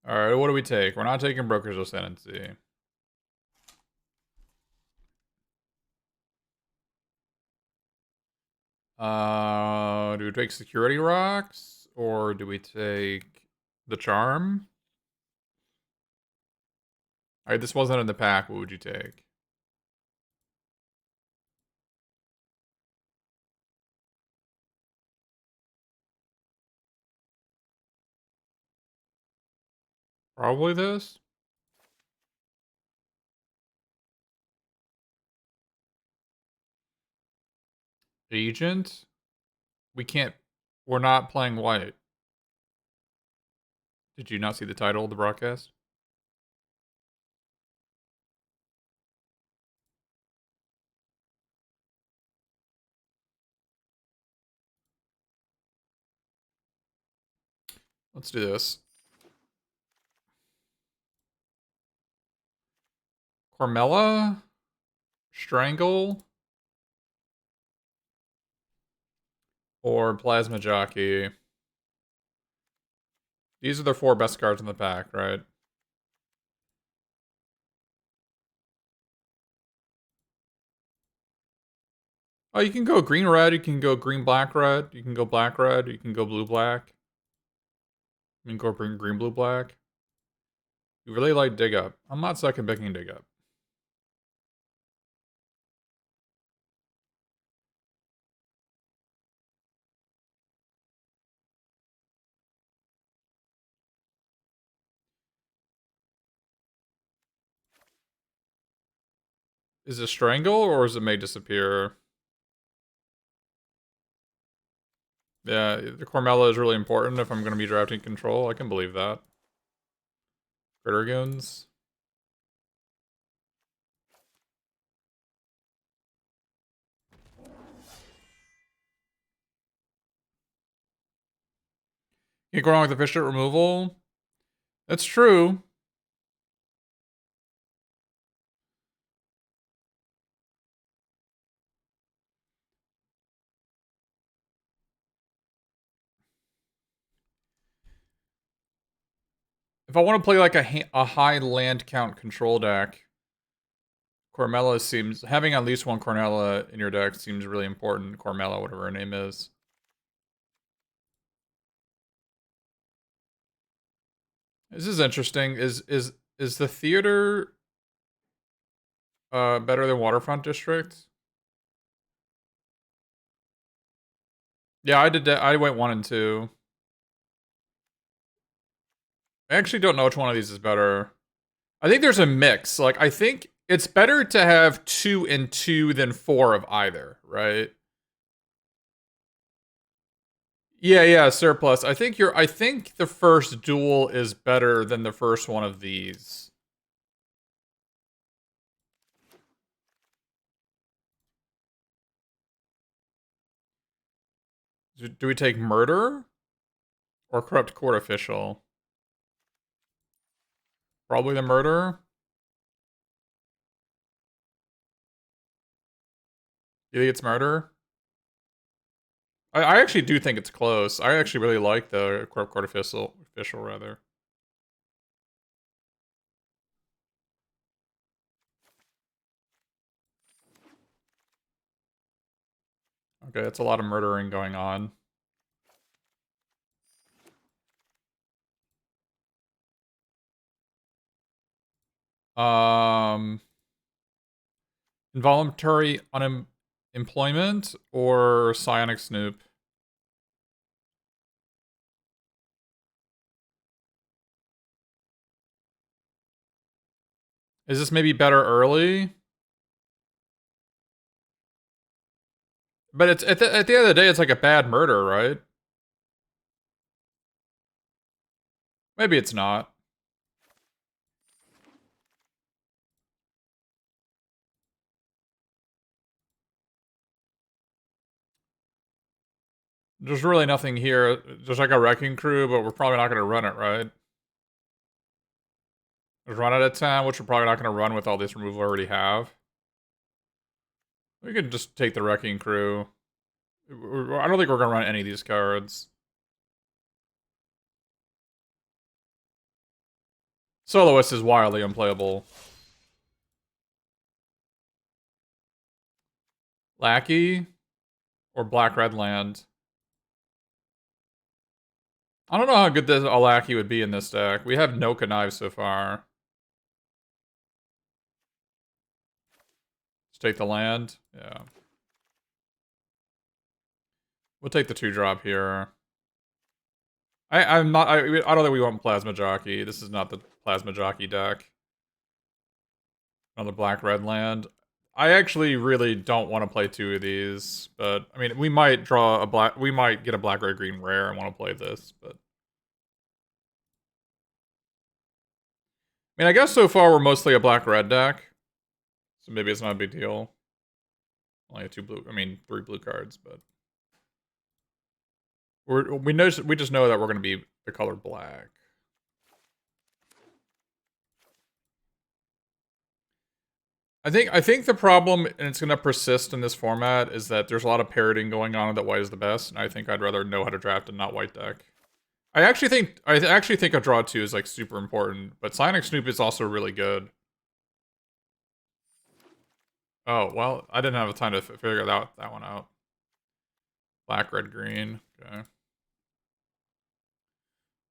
Alright, what do we take? We're not taking Broker's SNC. Do we take Security Rocks? Or do we take the Charm? Alright, this wasn't in the pack. What would you take? Probably this? Agent? We can't... We're not playing white. Did you not see the title of the broadcast? Let's do this. Cormella? Strangle? Or Plasma Jockey? These are the 4 best cards in the pack, right? Oh, you can go green-red, you can go green-black-red, you can go black-red, you can go blue-black. You can go green-blue-black. You really like Dig Up. I'm not second picking Dig Up. Is it Strangle, or is it May Disappear? Yeah, the Cormella is really important if I'm going to be drafting Control. I can believe that. Crittergoons. Can't go wrong with efficient removal. That's true. If I want to play like a high land count control deck, Cormella seems... Having at least one Cormella in your deck seems really important. Cormella, whatever her name is. This is interesting. Is the theater better than Waterfront District? Yeah, I did that. I went 1 and 2. I actually don't know which one of these is better. I think there's a mix. Like, I think it's better to have 2 and 2 than 4 of either, right? Yeah, surplus. I think the first duel is better than the first one of these. Do we take Murder or Corrupt Court Official? Probably the Murder. You think it's Murder? I actually do think it's close. I actually really like the Corrupt Court Official rather. Okay, that's a lot of murdering going on. Involuntary unemployment or psionic snoop? Is this maybe better early? But it's at the end of the day, it's like a bad murder, right? Maybe it's not. There's really nothing here. There's like a wrecking crew, but we're probably not going to run it, right? There's run out of 10, which we're probably not going to run with all this removal we already have. We could just take the wrecking crew. I don't think we're going to run any of these cards. Soloist is wildly unplayable. Lackey or black-red land. I don't know how good this Lackey would be in this deck. We have no connive so far. Let's take the land. Yeah. We'll take the 2-drop here. I'm not. I don't think we want Plasma Jockey. This is not the Plasma Jockey deck. Another black-red land. I actually really don't want to play 2 of these, but I mean, we might draw a black. We might get a black-red-green rare and want to play this, but I mean, I guess so far we're mostly a black-red deck, so maybe it's not a big deal. Only 2 blue. I mean, 3 blue cards, but we just know that we're going to be the color black. I think the problem, and it's going to persist in this format, is that there's a lot of parroting going on that white is the best, and I think I'd rather know how to draft a not white deck. I actually think a draw 2 is like super important, but Psionic Snoop is also really good. Oh, well, I didn't have time to figure that one out. Black, red, green. Okay.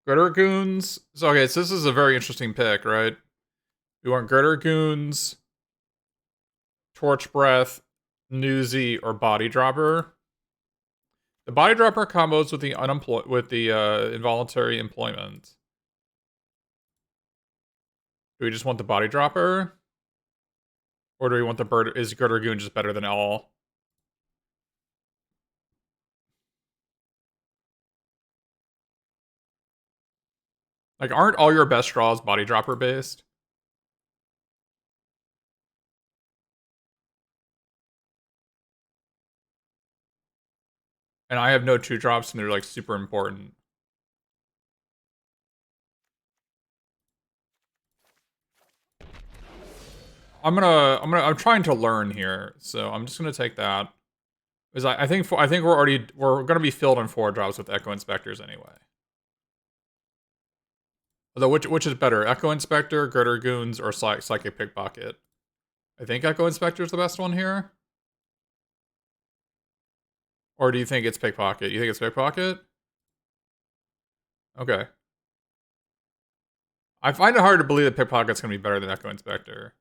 Gritter Goons. So, okay, so this is a very interesting pick, right? We want Gritter Goons, Torch Breath, Newsy, or Body Dropper. The Body Dropper combos with the involuntary employment. Do we just want the Body Dropper? Or do we want the bird? Is Gritter Goon just better than all? Like, aren't all your best draws Body Dropper based? And I have no 2-drops, and they're like super important. I'm trying to learn here, so I'm just gonna take that. Because I think we're gonna be filled on 4-drops with Echo Inspectors anyway. Although which is better, Echo Inspector, Gritter Goons, or Psychic Pickpocket? I think Echo Inspector is the best one here. Or do you think it's Pickpocket? You think it's Pickpocket? Okay. I find it hard to believe that Pickpocket's gonna be better than Echo Inspector.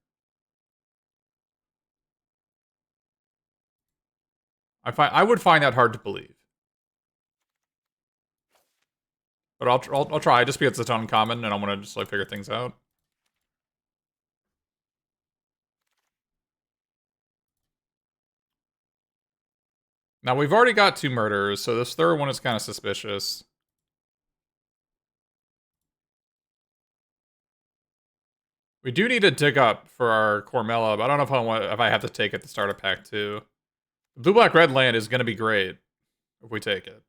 I would find that hard to believe. But I'll try, just because it's uncommon and I want to just like figure things out. Now we've already got 2 murders, so this third one is kind of suspicious. We do need to dig up for our Cormella, but I don't know if I have to take it to start a pack 2. The blue-black-red land is going to be great if we take it.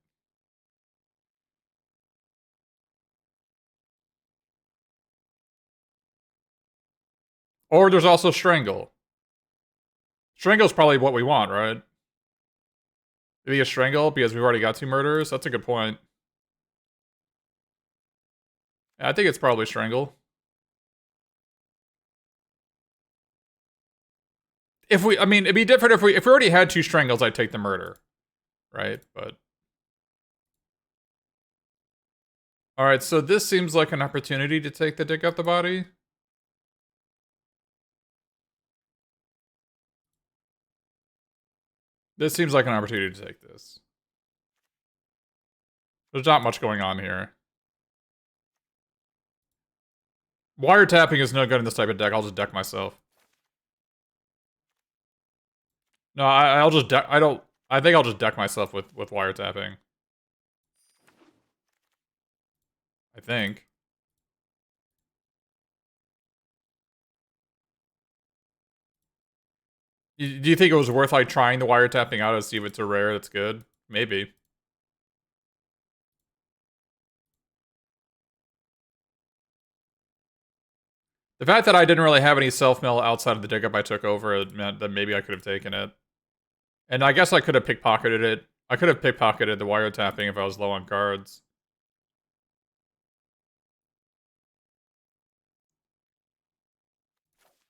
Or there's also Strangle. Strangle's probably what we want, right? Maybe a Strangle because we've already got 2 murders? That's a good point. Yeah, I think it's probably Strangle. I mean, it'd be different if we already had 2 Strangles, I'd take the murder. Right? But alright, so this seems like an opportunity to take the Dig Up the Body. This seems like an opportunity to take this. There's not much going on here. Wiretapping is no good in this type of deck. I'll just deck myself. No, I'll just deck. I think I'll just deck myself with wiretapping. I think. Do you think it was worth like trying the wiretapping out to see if it's a rare that's good? Maybe. The fact that I didn't really have any self-mill outside of the dig up I took over, it meant that maybe I could have taken it. And I guess I could have pickpocketed it. I could have pickpocketed the wiretapping if I was low on cards.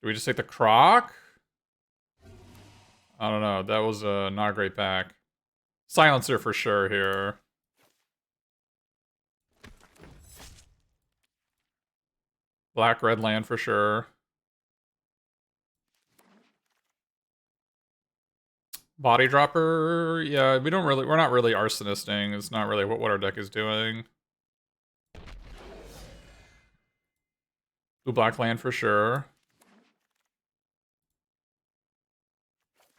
Do we just take the Croc? I don't know. That was not a great pack. Silencer for sure here. Black red land for sure. Body dropper, yeah, we're not really arsonisting. It's not really what our deck is doing. Blue black land for sure.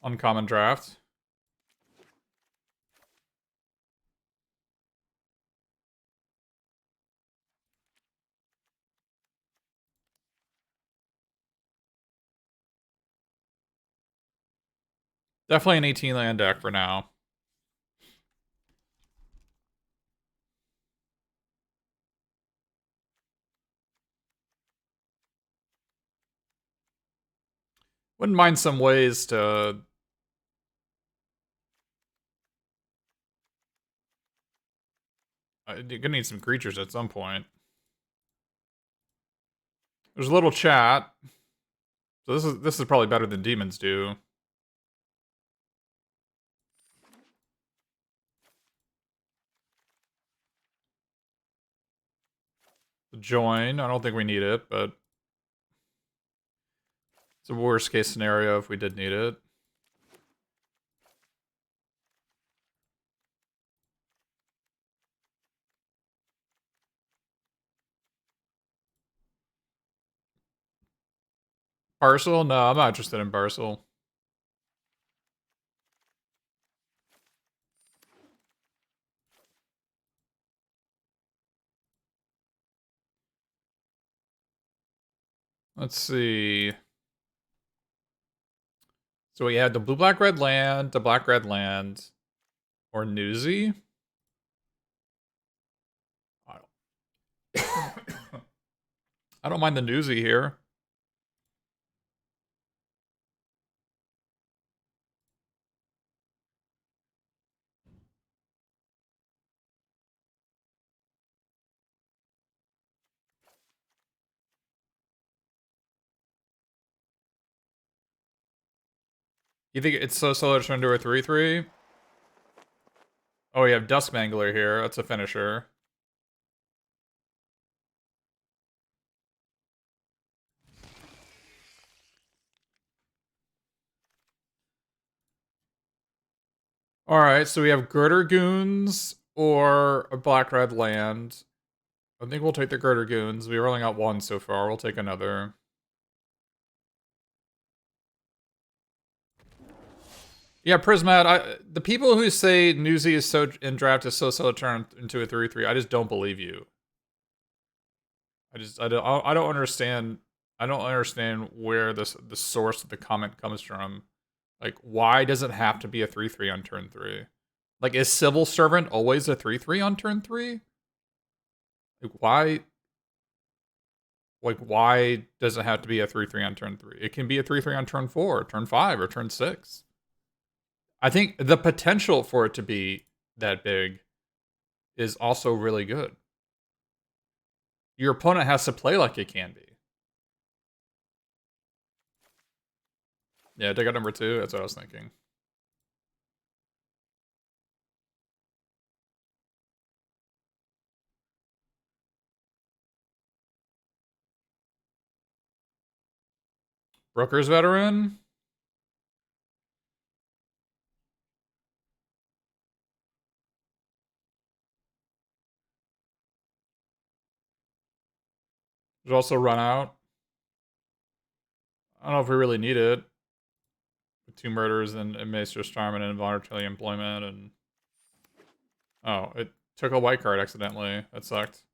Uncommon draft. Definitely an 18 land deck for now. Wouldn't mind some ways to... You're gonna need some creatures at some point. There's a little chat. So this is probably better than demons do. Join. I don't think we need it, but it's a worst case scenario if we did need it. Parcel? No, I'm not interested in parcel. Let's see. So we had the blue black red land, the black red land, or Newsy. I don't mind the Newsy here. You think it's so solo to turn into a 3/3? Oh, we have Duskmangler here. That's a finisher. Alright, so we have Girder Goons or a black red land. I think we'll take the Girder Goons. We're rolling out one so far. We'll take another. Yeah, Prismat, the people who say Newsy is so in draft is so turn into a 3/3, I just don't believe you. I don't understand. I don't understand where the source of the comment comes from. Like, why does it have to be a 3/3 on turn 3? Like, is Civil Servant always a 3/3 on turn 3? Like, why? Like, why does it have to be a 3/3 on turn 3? It can be a 3/3 on turn 4, turn 5, or turn 6. I think the potential for it to be that big is also really good. Your opponent has to play like it can be. Yeah, take out number 2. That's what I was thinking. Brooker's Veteran. There's also Run Out. I don't know if we really need it. With 2 murders and Maester's Charm and involuntary employment and... Oh, it took a white card accidentally. That sucked.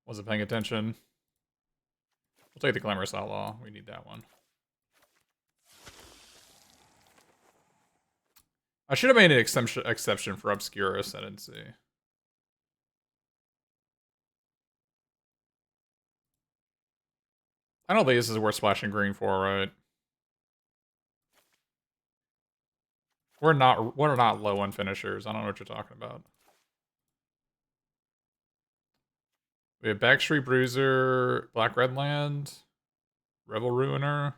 Wasn't paying attention. We'll take the Glamorous Outlaw. We need that one. I should have made an exception for Obscura Ascendancy. I don't think this is worth splashing green for, right? We're not low on finishers. I don't know what you're talking about. We have Backstreet Bruiser, Black Red Land, Rebel Ruiner.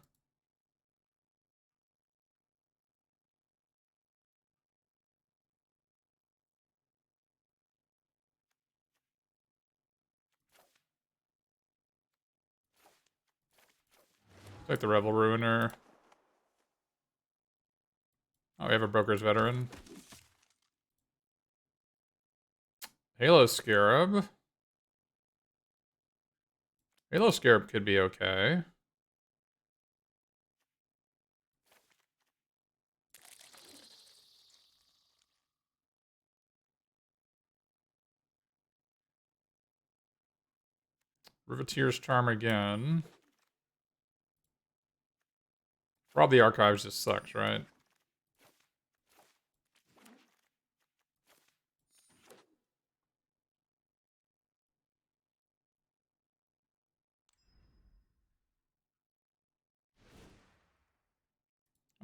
Take the Revel Ruiner. Oh, we have a Broker's Veteran. Halo Scarab. Halo Scarab could be okay. Riveteer's Charm again. Rob the Archives just sucks, right?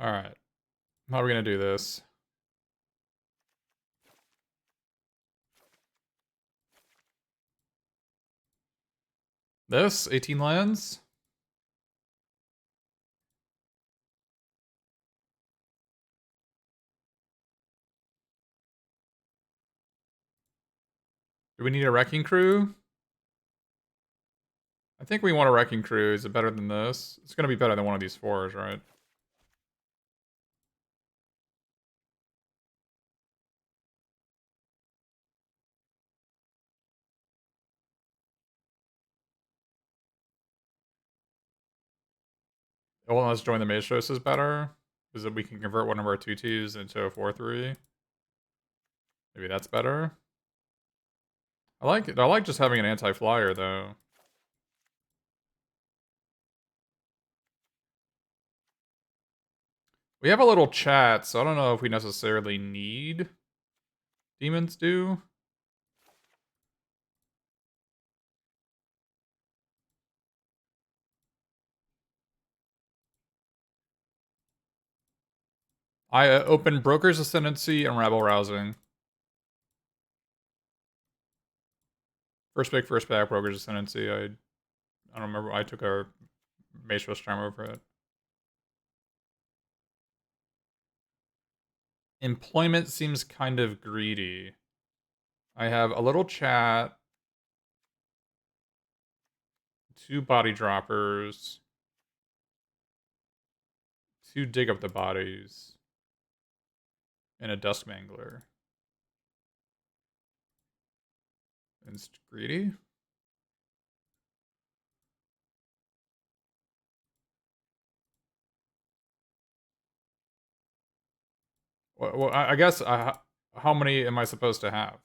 Alright. How are we gonna do this? This? 18 lands? Do we need a Wrecking Crew? I think we want a Wrecking Crew. Is it better than this? It's gonna be better than one of these 4s, right? Well, let's join the Maestros is better. Is that we can convert one of our 2/2s into a 4/3. Maybe that's better. I like it. I like just having an anti-flyer though. We have a little chat, so I don't know if we necessarily need Demons do. I open Broker's Ascendancy and Rabble Rousing. First pick, first back, Broker's Ascendancy. I don't remember. I took a Maestros Charm over it. Employment seems kind of greedy. I have a little chat, 2 body droppers, 2 dig up the bodies, and a Dusk Mangler. And it's greedy? Well, I guess how many am I supposed to have?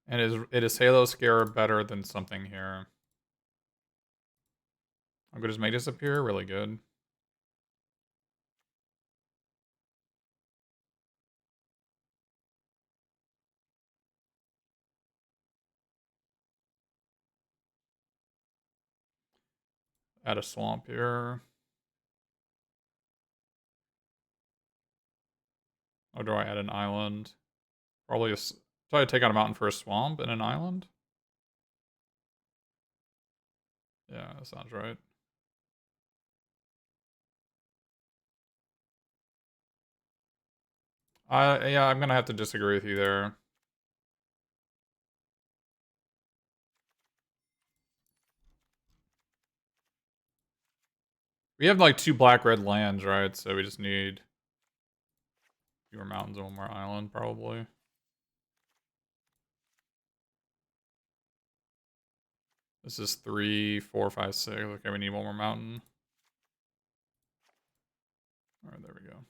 And is Halo Scare better than something here? How good is May Disappear? Really good. Add a swamp here. Or do I add an island? Probably a... So I take out a mountain for a swamp and an island? Yeah, that sounds right. Yeah, I'm gonna have to disagree with you there. We have like 2 black-red lands, right? So we just need fewer mountains and one more island, probably. This is 3, 4, 5, 6. Okay, we need one more mountain. Alright, there we go.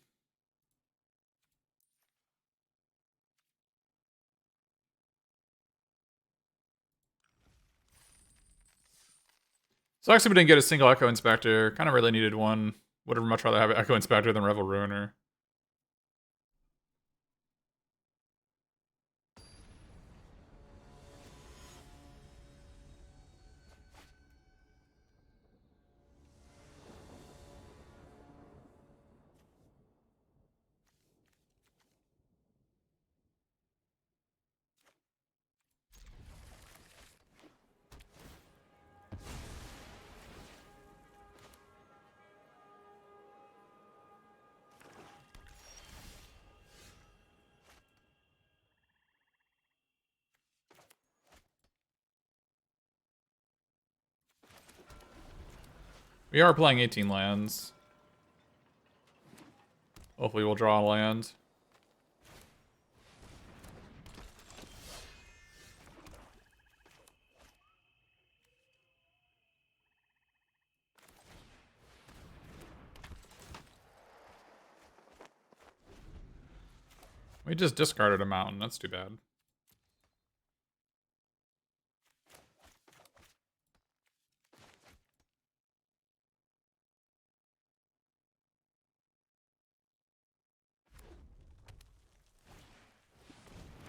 Sucks if we didn't get a single Echo Inspector. Kind of really needed one. Would have much rather have an Echo Inspector than Revel Ruiner. We are playing 18 lands. Hopefully we'll draw a land. We just discarded a mountain. That's too bad.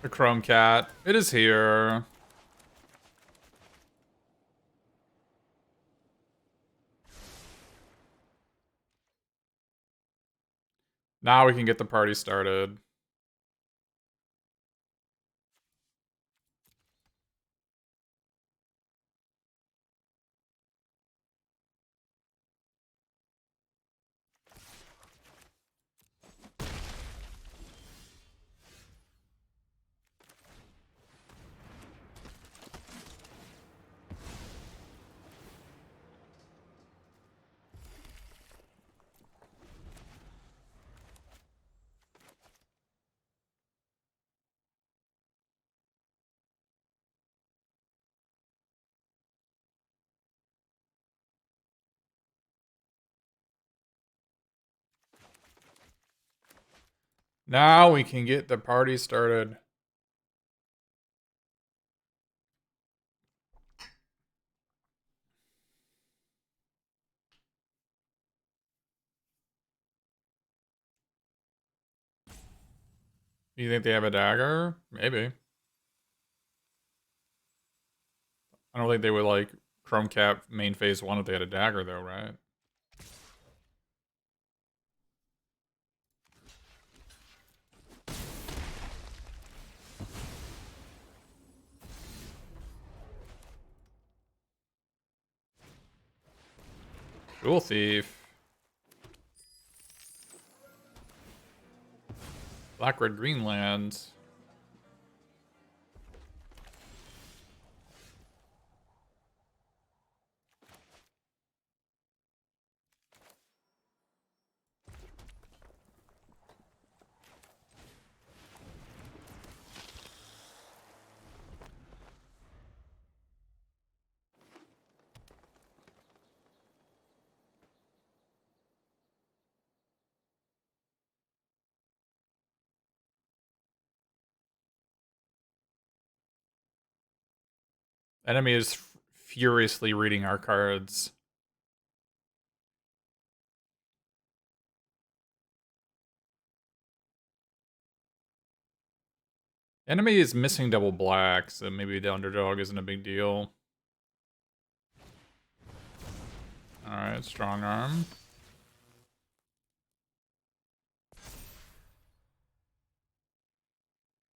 The Chrome Cat. It is here. Now we can get the party started. Now we can get the party started. You think they have a dagger? Maybe. I don't think they would like Chrome Cat main phase 1 if they had a dagger though, right? Jewel Thief. Black, red, green lands. Enemy is furiously reading our cards. Enemy is missing double black, so maybe the underdog isn't a big deal. Alright, strong arm.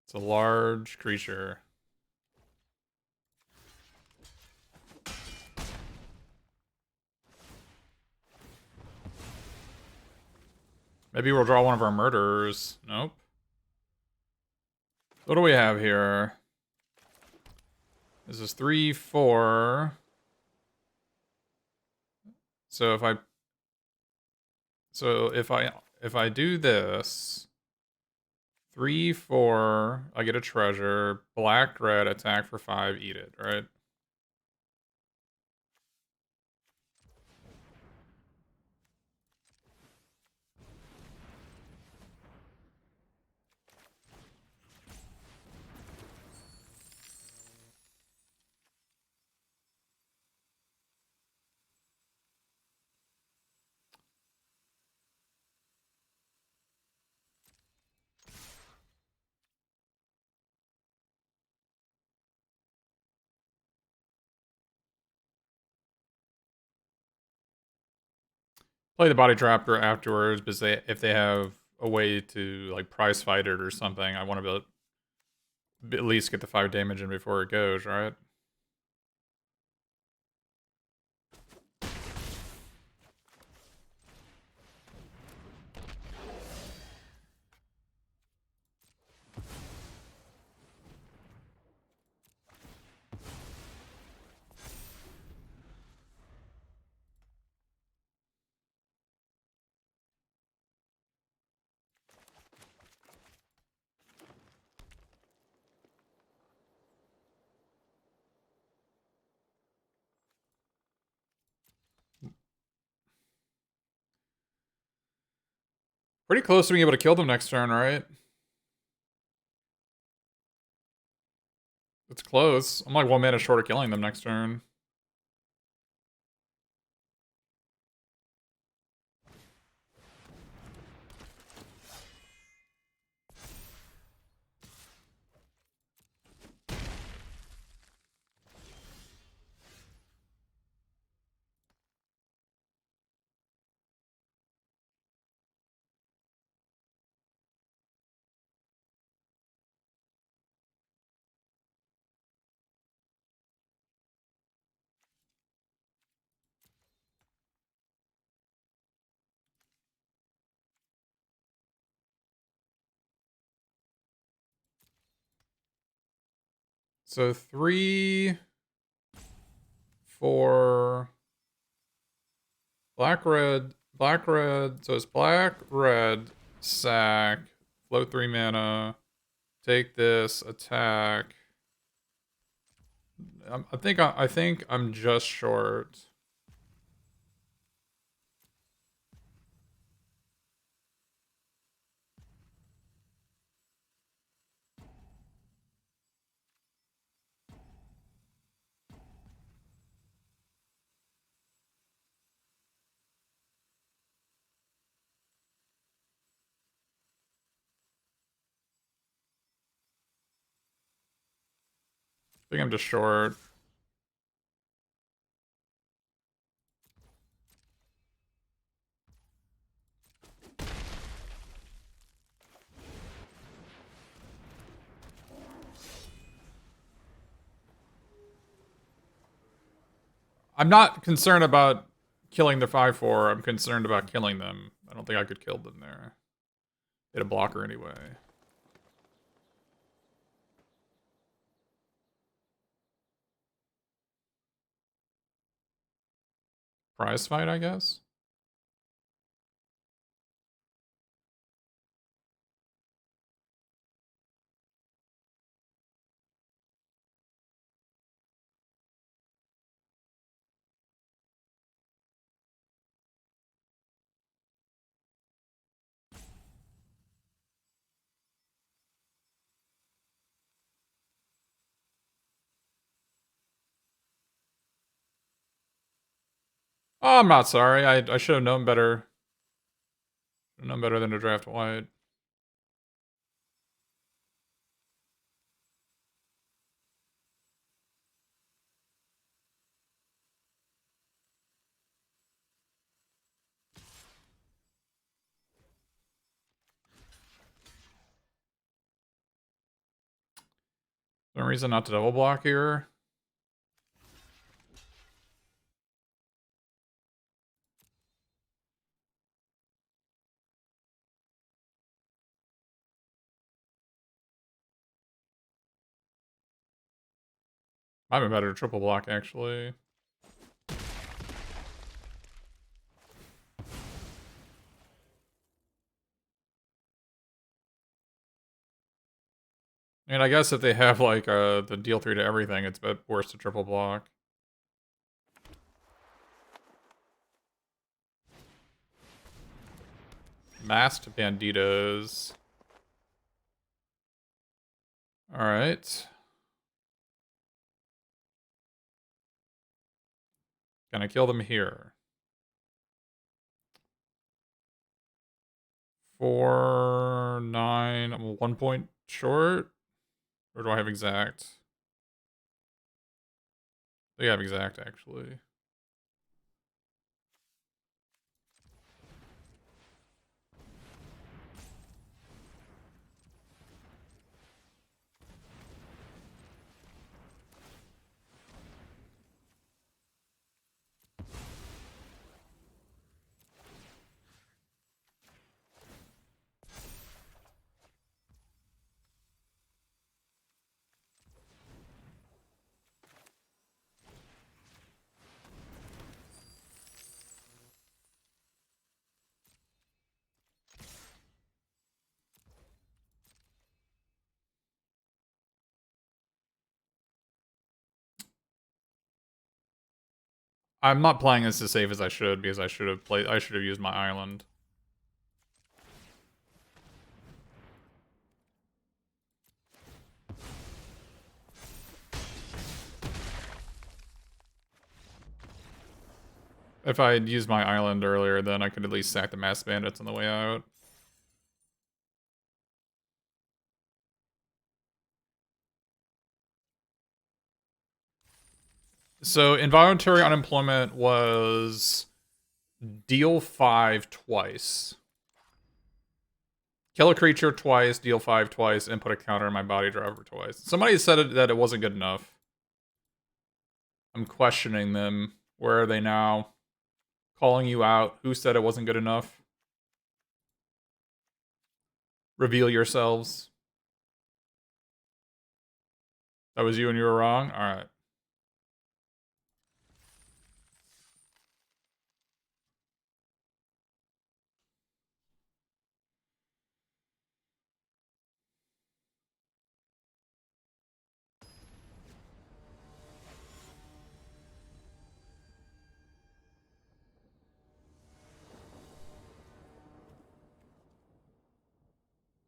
It's a large creature. Maybe we'll draw one of our murderers. Nope. What do we have here? This is 3, 4. So if I do this, 3, 4, I get a treasure. Black, red, attack for 5, eat it, right? Play the body trapper afterwards, because if they have a way to like prize fight it or something, I want to at least get the 5 damage in before it goes, right? Pretty close to being able to kill them next turn, right? It's close. I'm like 1 mana short of killing them next turn. So 3, 4, black, red, black, red. So it's black, red, sack, float 3 mana, take this, attack. I think I'm just short. I think I'm just short. I'm not concerned about killing the 5/4. I'm concerned about killing them. I don't think I could kill them there. Hit a blocker anyway. Prize fight, I guess. Oh, I'm not sorry. I should have known better. Known better than to draft white. No reason not to double block here. Might be better to triple block, actually. I mean, I guess if they have, like, the deal 3 to everything, it's a bit worse to triple block. Masked Banditos. Alright. Can I kill them here? 4, 9. I'm 1 point short? Or do I have exact? I think I have exact, actually. I'm not playing this as safe as I should because I should have used my island. If I had used my island earlier, then I could at least sack the mass bandits on the way out. So involuntary unemployment was deal 5 twice. Kill a creature twice, deal 5 twice, and put a counter in my body driver twice. Somebody said that it wasn't good enough. I'm questioning them. Where are they now? Calling you out. Who said it wasn't good enough? Reveal yourselves. That was you and you were wrong? Alright.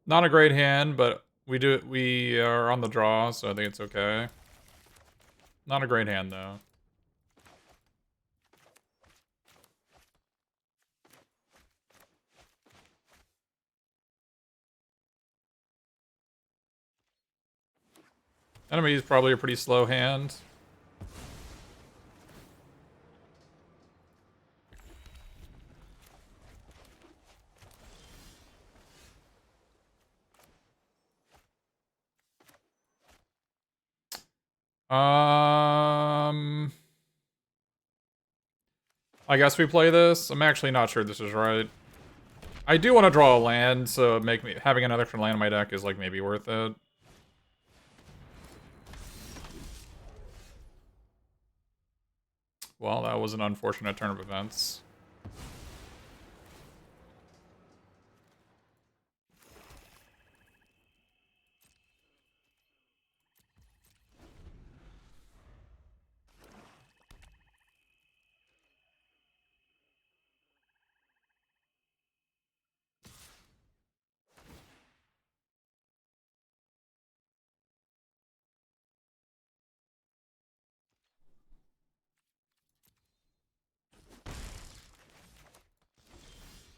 Not a great hand, but we are on the draw, so I think it's okay. Not a great hand though. Enemy is probably a pretty slow hand. I guess we play this. I'm actually not sure this is right. I do want to draw a land, so having another extra land in my deck is like maybe worth it. Well, that was an unfortunate turn of events.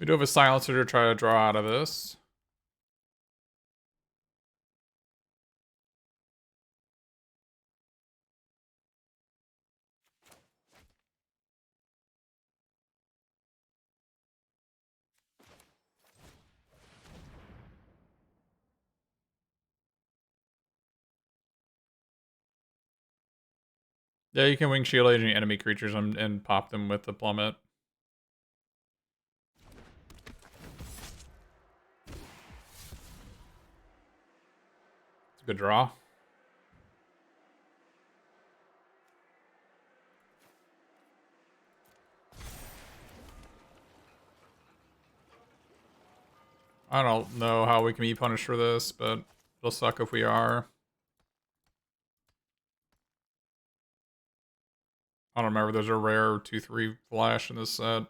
We do have a silencer to try to draw out of this. Yeah, you can wing shield any enemy creatures and pop them with the plummet. It's a good draw. I don't know how we can be punished for this, but it'll suck if we are. I don't remember. There's a rare 2/3 flash in this set.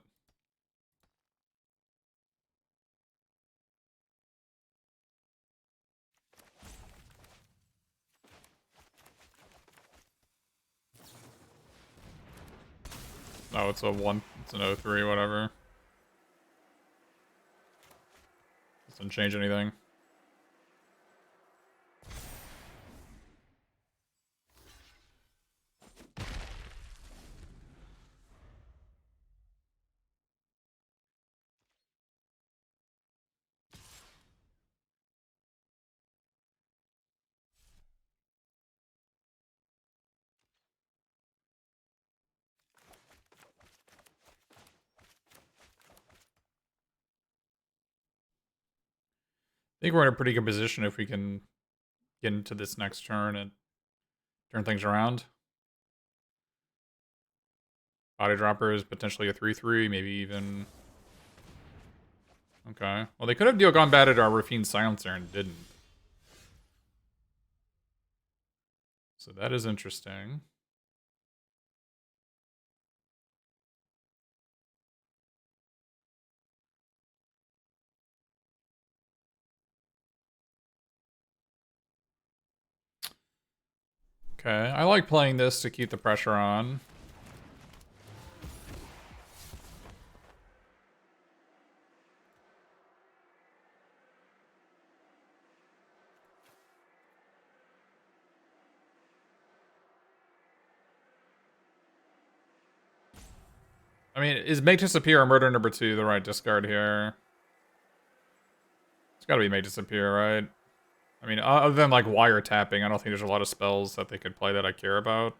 No, it's a 1. It's an 0/3, whatever. Doesn't change anything. I think we're in a pretty good position if we can get into this next turn and turn things around. Body dropper is potentially a 3/3, maybe even. Okay. Well, they could have gone bad at our Rafine Silencer and didn't. So that is interesting. Okay, I like playing this to keep the pressure on. I mean, is Make Disappear or Murder number 2 the right discard here? It's gotta be Make Disappear, right? I mean, other than like wiretapping, I don't think there's a lot of spells that they could play that I care about.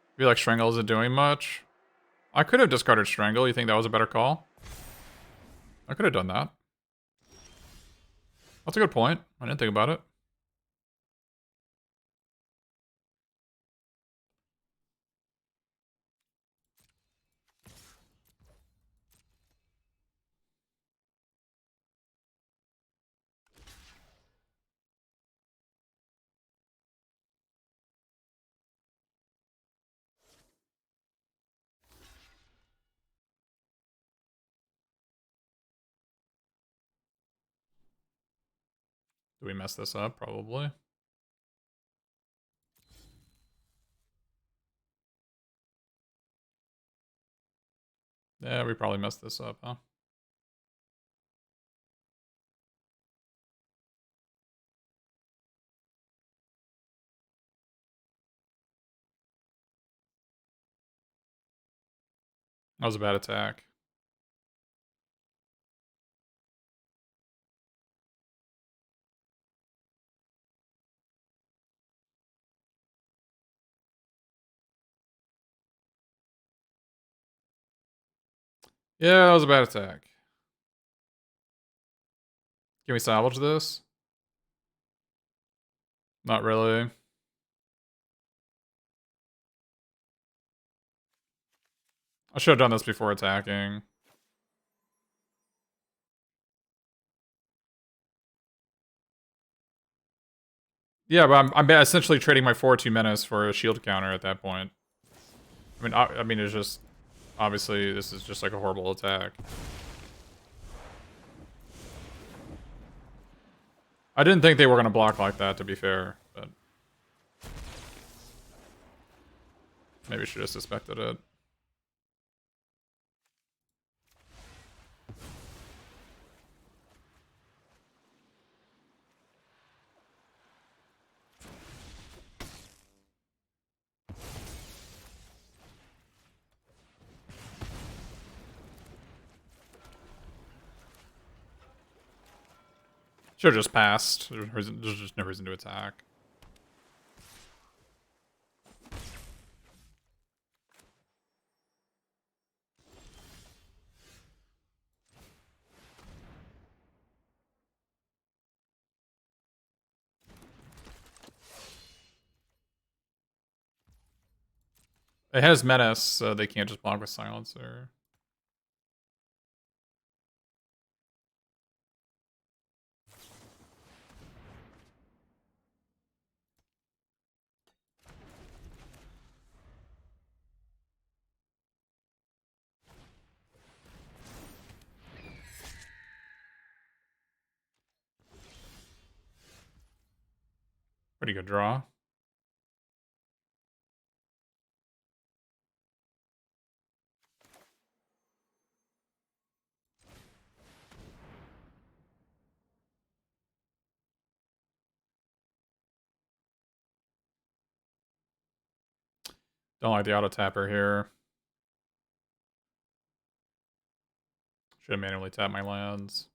I feel like Strangle isn't doing much. I could have discarded Strangle. You think that was a better call? I could have done that. That's a good point. I didn't think about it. Do we mess this up? Probably. Yeah, we probably messed this up, huh? That was a bad attack. Yeah, that was a bad attack. Can we salvage this? Not really. I should have done this before attacking. Yeah, but I'm essentially trading my 4-2 menace for a shield counter at that point. I mean, it's just obviously this is just like a horrible attack. I didn't think they were gonna block like that, to be fair, but maybe I should have suspected it. Should have just passed. There's just no reason to attack. It has menace, so they can't just block with silencer. Pretty good draw. Don't like the auto tapper here. Should have manually tapped my lands.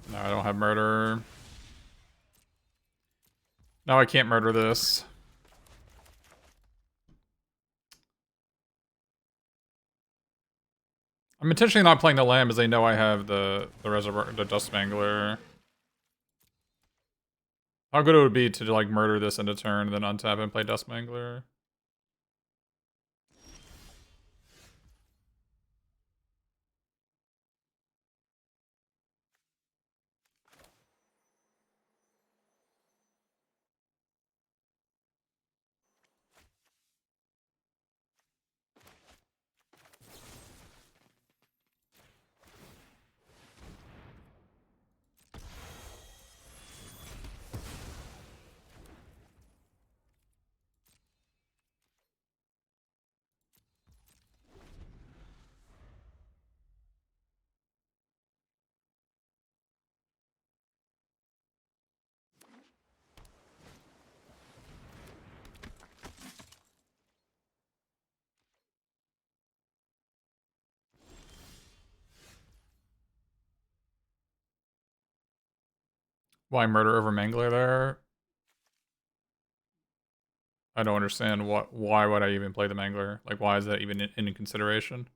No, I don't have murder. No, I can't murder this. I'm intentionally not playing the lamb as they know I have the reservoir, the dust mangler. How good it would be to like murder this into turn, then untap and play dust mangler. Why murder over Mangler there? I don't understand why would I even play the Mangler? Like, why is that even in consideration?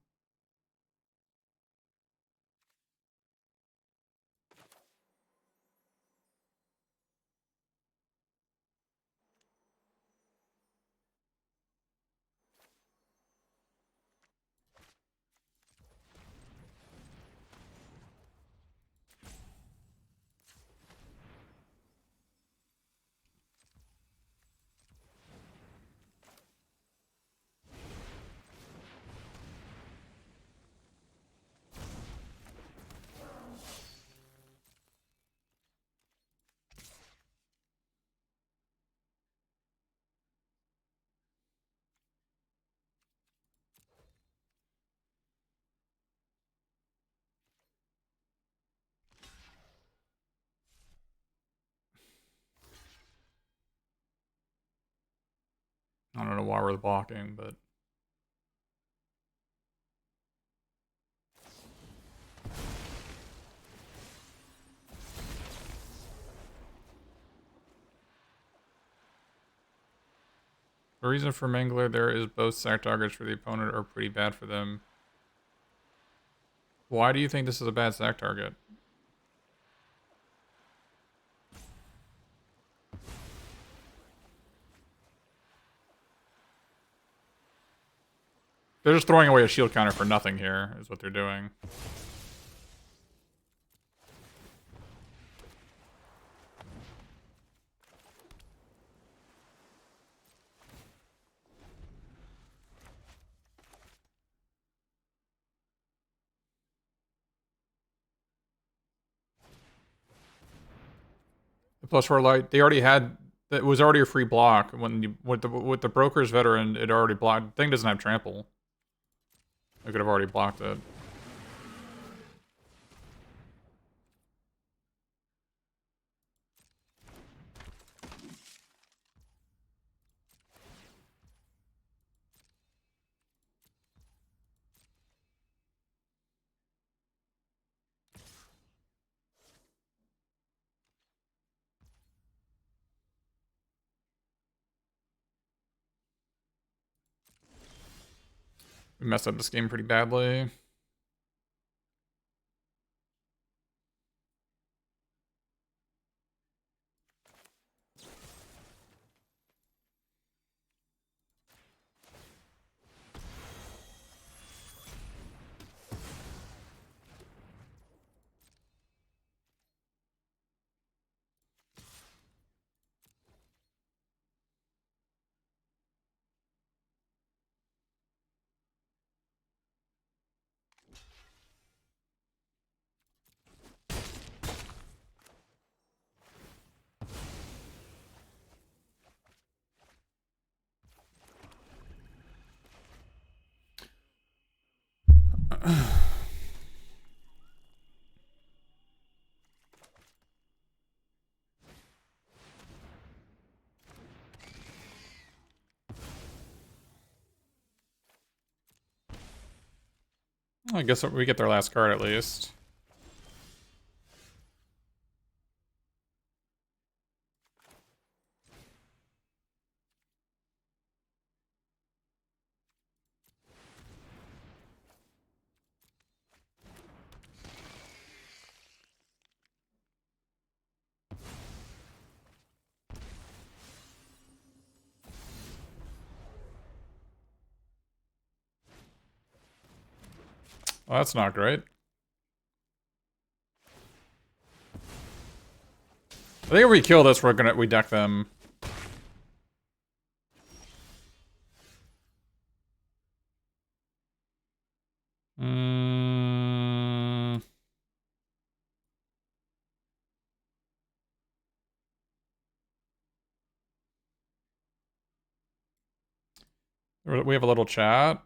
I don't know why we're blocking, but the reason for Mangler there is both sack targets for the opponent are pretty bad for them. Why do you think this is a bad sack target? They're just throwing away a shield counter for nothing here, is what they're doing. The plus 4 light, they already had, it was already a free block. When you, with the Broker's Veteran, it already blocked. The thing doesn't have trample. I could have already blocked it. We messed up this game pretty badly. I guess we get their last card at least. Well, that's not great. I think if we kill this, we deck them. Mm. We have a little chat.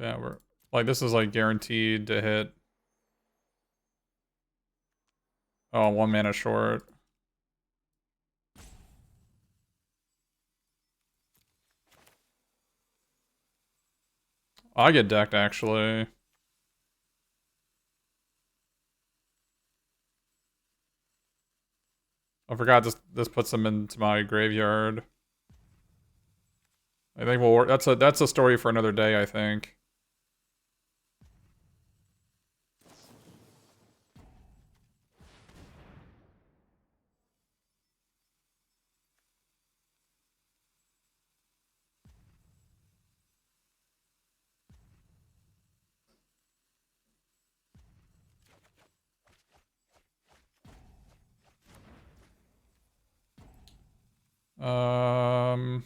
Yeah, we're like, this is like guaranteed to hit. Oh, 1 mana short. I get decked actually. I forgot this puts them into my graveyard. I think we'll work. That's a story for another day, I think. Um,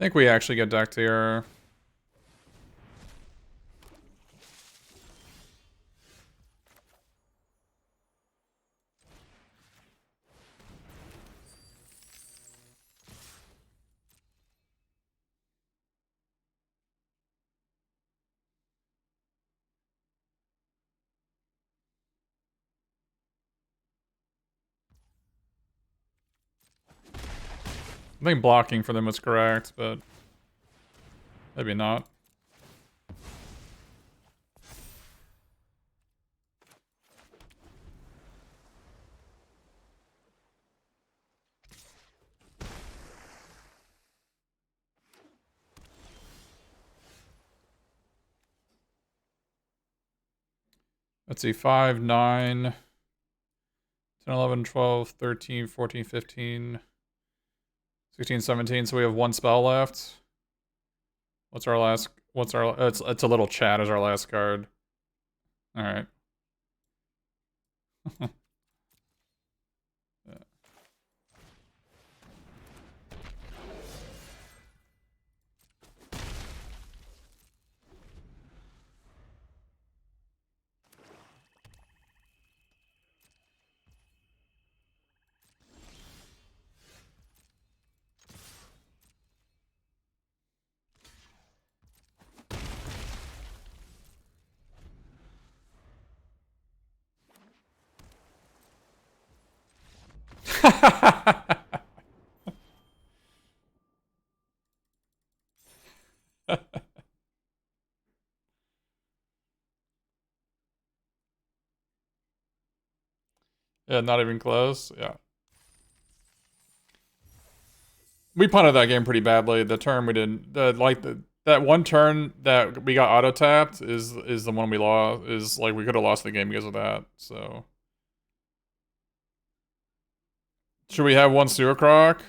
I think we actually get decked here. I think blocking for them was correct, but maybe not. Let's see, 5, 9, 10, 11, 12, 13, 14, 15, 16, 17. So we have one spell left. What's our last? It's a little chat as our last card. All right. Yeah, not even close. Yeah. We punted that game pretty badly. The turn we didn't that one turn that we got auto tapped is the one we lost. Is like we could have lost the game because of that. So should we have one sewer croc?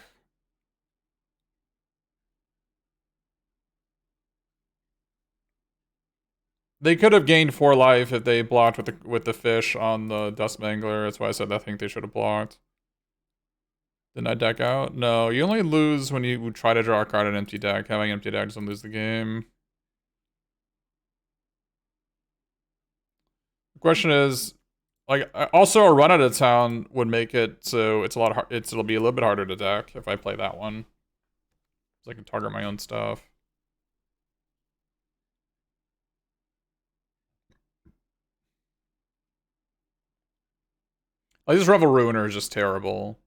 They could have gained 4 life if they blocked with the fish on the Dust Mangler. That's why I said I think they should have blocked. Didn't I deck out? No, you only lose when you try to draw a card in an empty deck. Having an empty deck doesn't lose the game. The question is, like, also a run out of town would make it so it's a lot of it'll be a little bit harder to deck if I play that one. So I can target my own stuff. Like this Revel Ruiner is just terrible.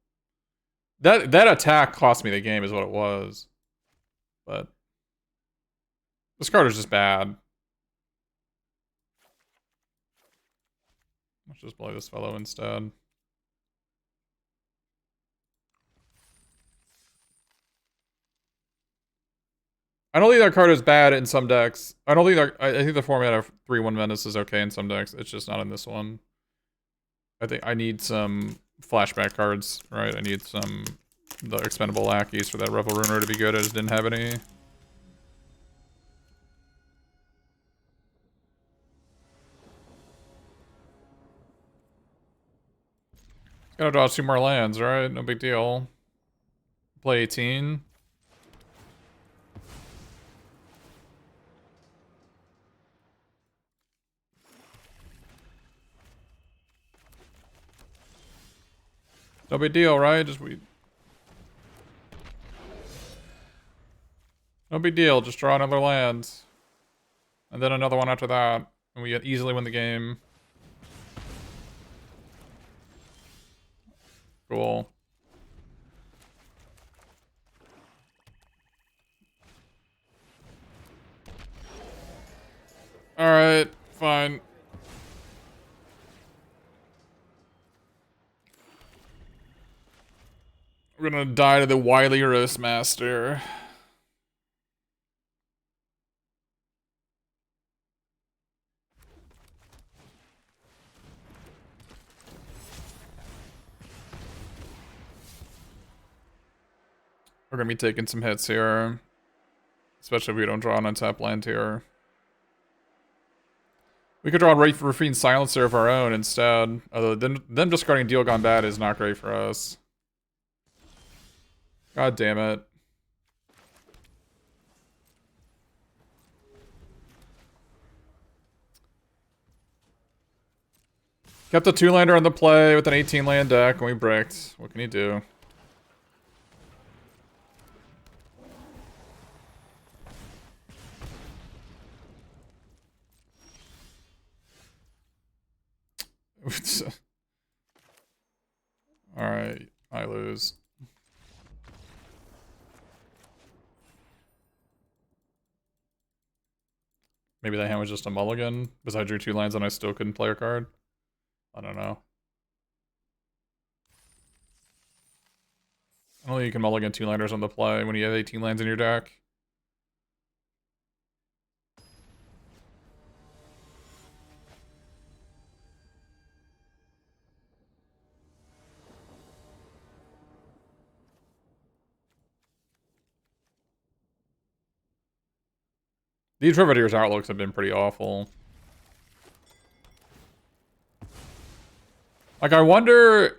That attack cost me the game is what it was. But this card is just bad. Let's just play this fellow instead. I don't think that card is bad in some decks. I don't think that. I think the format of 3/1 Menace is okay in some decks. It's just not in this one. I think I need some flashback cards, right? I need the expendable lackeys for that Revel Ruiner to be good. I just didn't have any. Gotta draw 2 more lands, right? No big deal. Play 18. No big deal, right? Just we. No big deal. Just draw another land, and then another one after that, and we easily win the game. Cool. Alright, fine. We're gonna die to the wily Roast Master. We're gonna be taking some hits here. Especially if we don't draw an untap land here. We could draw a Rafine Silencer of our own instead. Although them discarding Deal Gone Bad is not great for us. God damn it. Kept a 2-lander on the play with an 18-land deck and we bricked. What can you do? Alright, I lose. Maybe that hand was just a mulligan, because I drew 2 lands and I still couldn't play a card. I don't know. Only you can mulligan 2-landers on the play when you have 18 lands in your deck. These Privateer's outlooks have been pretty awful. Like, I wonder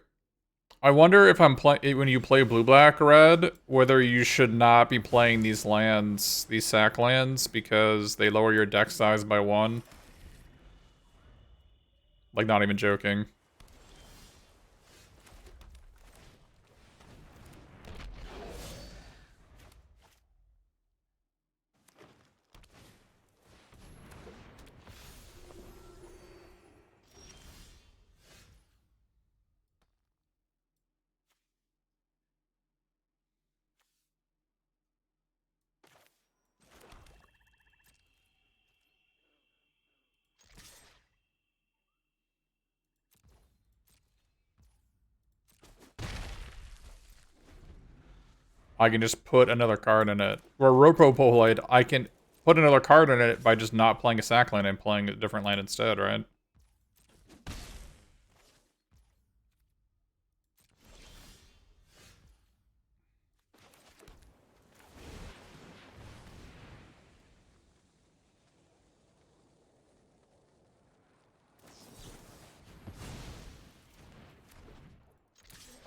if I'm playing when you play blue-black red, whether you should not be playing these lands, these sack lands, because they lower your deck size by 1. Like, not even joking. I can just put another card in it. Where Rotopolite, I can put another card in it by just not playing a sack land and playing a different land instead, right?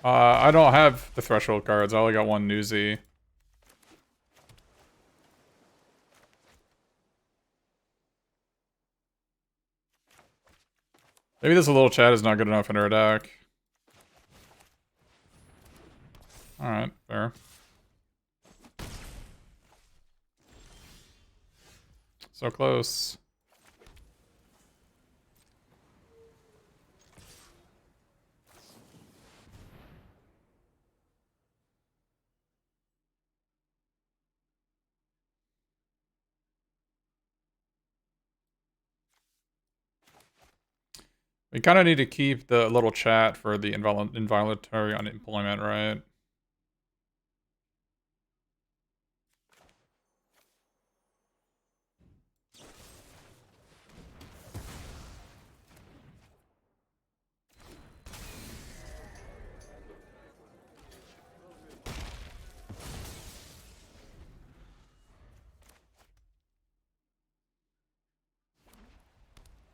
I don't have the threshold cards. I only got 1 Newsy. Maybe this little chat is not good enough in our deck. Alright, fair. So close. We kind of need to keep the little chat for the involuntary unemployment, right?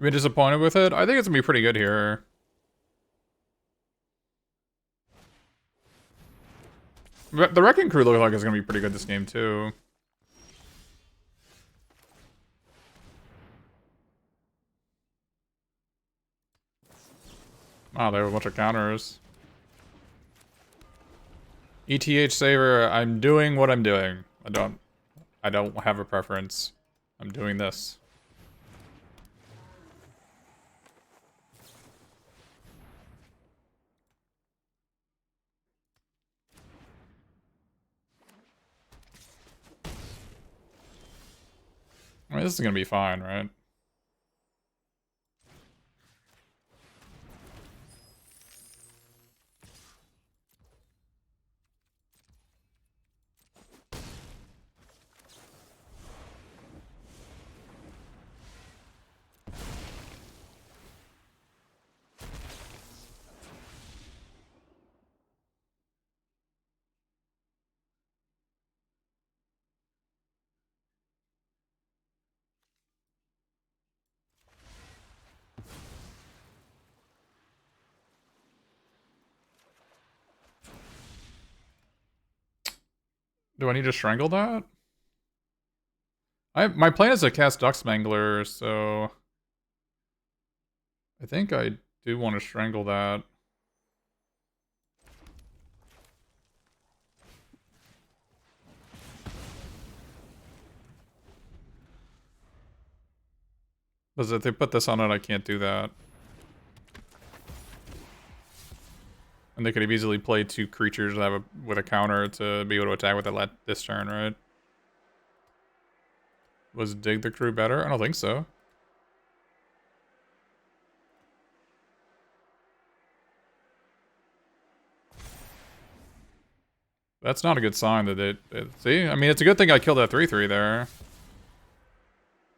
You been disappointed with it? I think it's gonna be pretty good here. The Wrecking Crew looks like it's gonna be pretty good this game too. Wow, they have a bunch of counters. ETH saver, I'm doing what I'm doing. I don't have a preference. I'm doing this. I mean, this is gonna be fine, right? Do I need to strangle that? My plan is to cast Ducksmangler, so I think I do want to strangle that. Because if they put this on it, I can't do that. And they could have easily played 2 creatures that have with a counter to be able to attack with it this turn, right? Was Dig the Crew better? I don't think so. That's not a good sign that see? I mean, it's a good thing I killed that 3/3 there.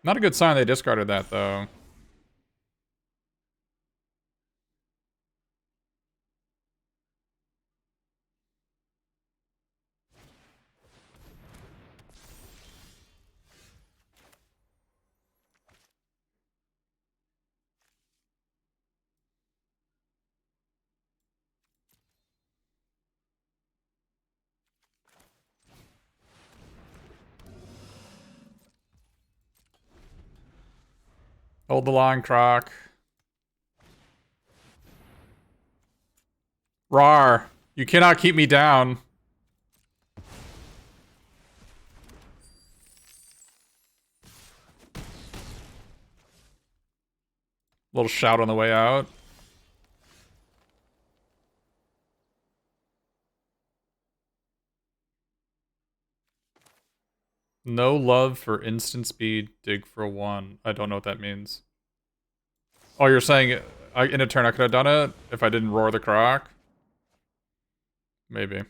Not a good sign they discarded that, though. Hold the line, Croc. Rar, you cannot keep me down. Little shout on the way out. No love for instant speed, dig for 1. I don't know what that means. Oh, you're saying in a turn I could have done it if I didn't roar the Croc? Maybe.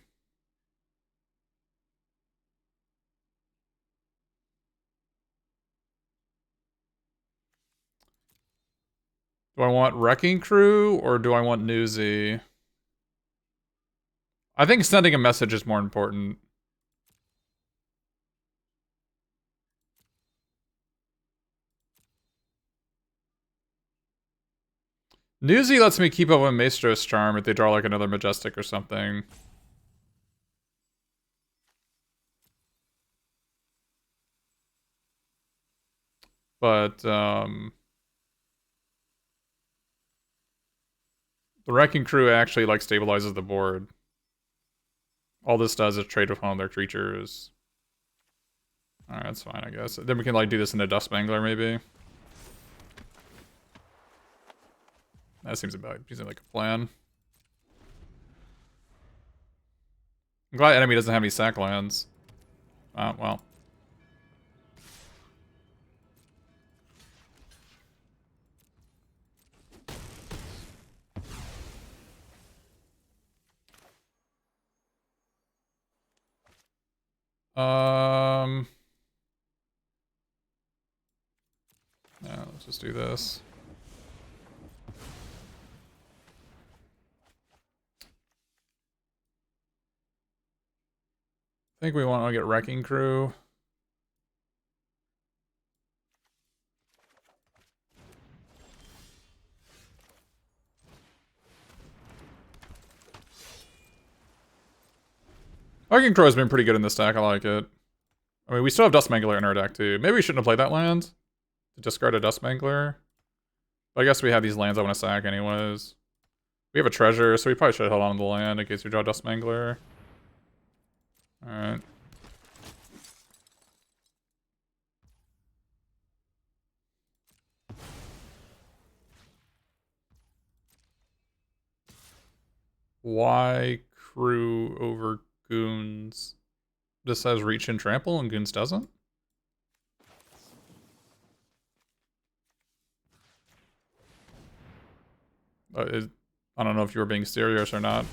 Do I want Wrecking Crew or do I want Newsy? I think sending a message is more important. Newsy lets me keep up with Maestro's Charm if they draw like another Majestic or something. But, the Wrecking Crew actually, like, stabilizes the board. All this does is trade with one of their creatures. Alright, that's fine, I guess. Then we can, like, do this in a Duskmangler, maybe. That seems like a plan. I'm glad enemy doesn't have any sack lands. Well. Yeah, let's just do this. I think we want to get Wrecking Crew. Wrecking Crew has been pretty good in this deck, I like it. I mean, we still have Duskmangler in our deck, too. Maybe we shouldn't have played that land. To discard a Duskmangler. But I guess we have these lands I want to sack anyways. We have a treasure, so we probably should hold on to the land in case we draw Duskmangler. Alright. Why crew over goons? This has reach and trample and goons doesn't? I don't know if you were being serious or not.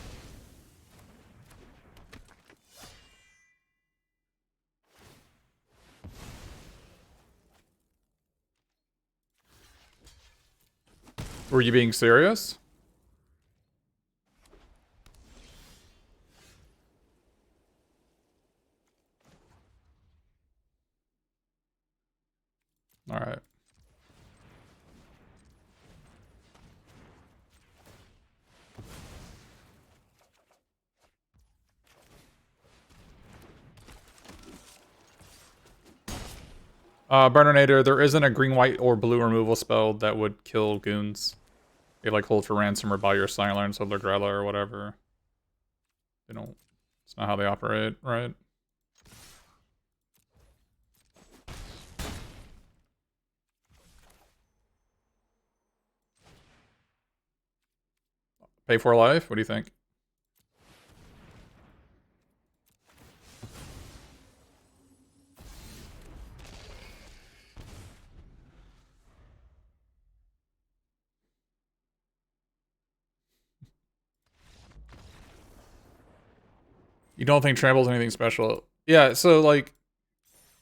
Were you being serious? Alright. Burninator, there isn't a green, white, or blue removal spell that would kill goons. They like hold for ransom or buy your silence or Grella or whatever. They don't. It's not how they operate, right? Pay for life? What do you think? You don't think Trample's anything special? Yeah, so like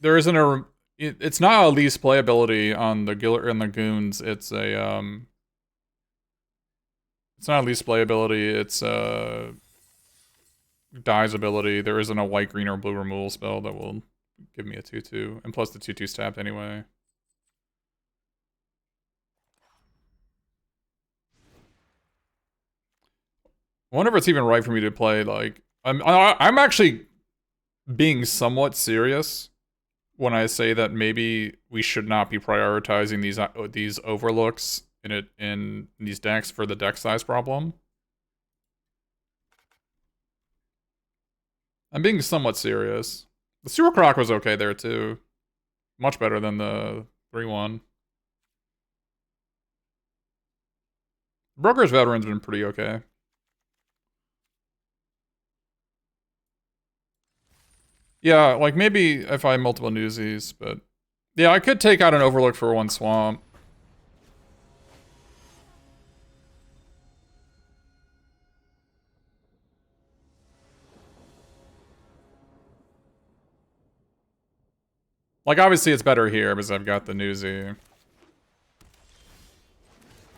there isn't a it's not a least playability on the Giller and the Goons. It's a it's not a least playability, it's Die's ability. There isn't a white, green, or blue removal spell that will give me a 2/2. And plus the 2/2's tapped anyway. I wonder if it's even right for me to play, like... I'm actually being somewhat serious when I say that maybe we should not be prioritizing these overlooks in these decks for the deck size problem. I'm being somewhat serious. The Sewer Croc was okay there too. Much better than the 3/1. Broker's Veteran's been pretty okay. Yeah, like maybe if I have multiple newsies, but... Yeah, I could take out an Overlook for one Swamp. Like, obviously it's better here because I've got the newsy.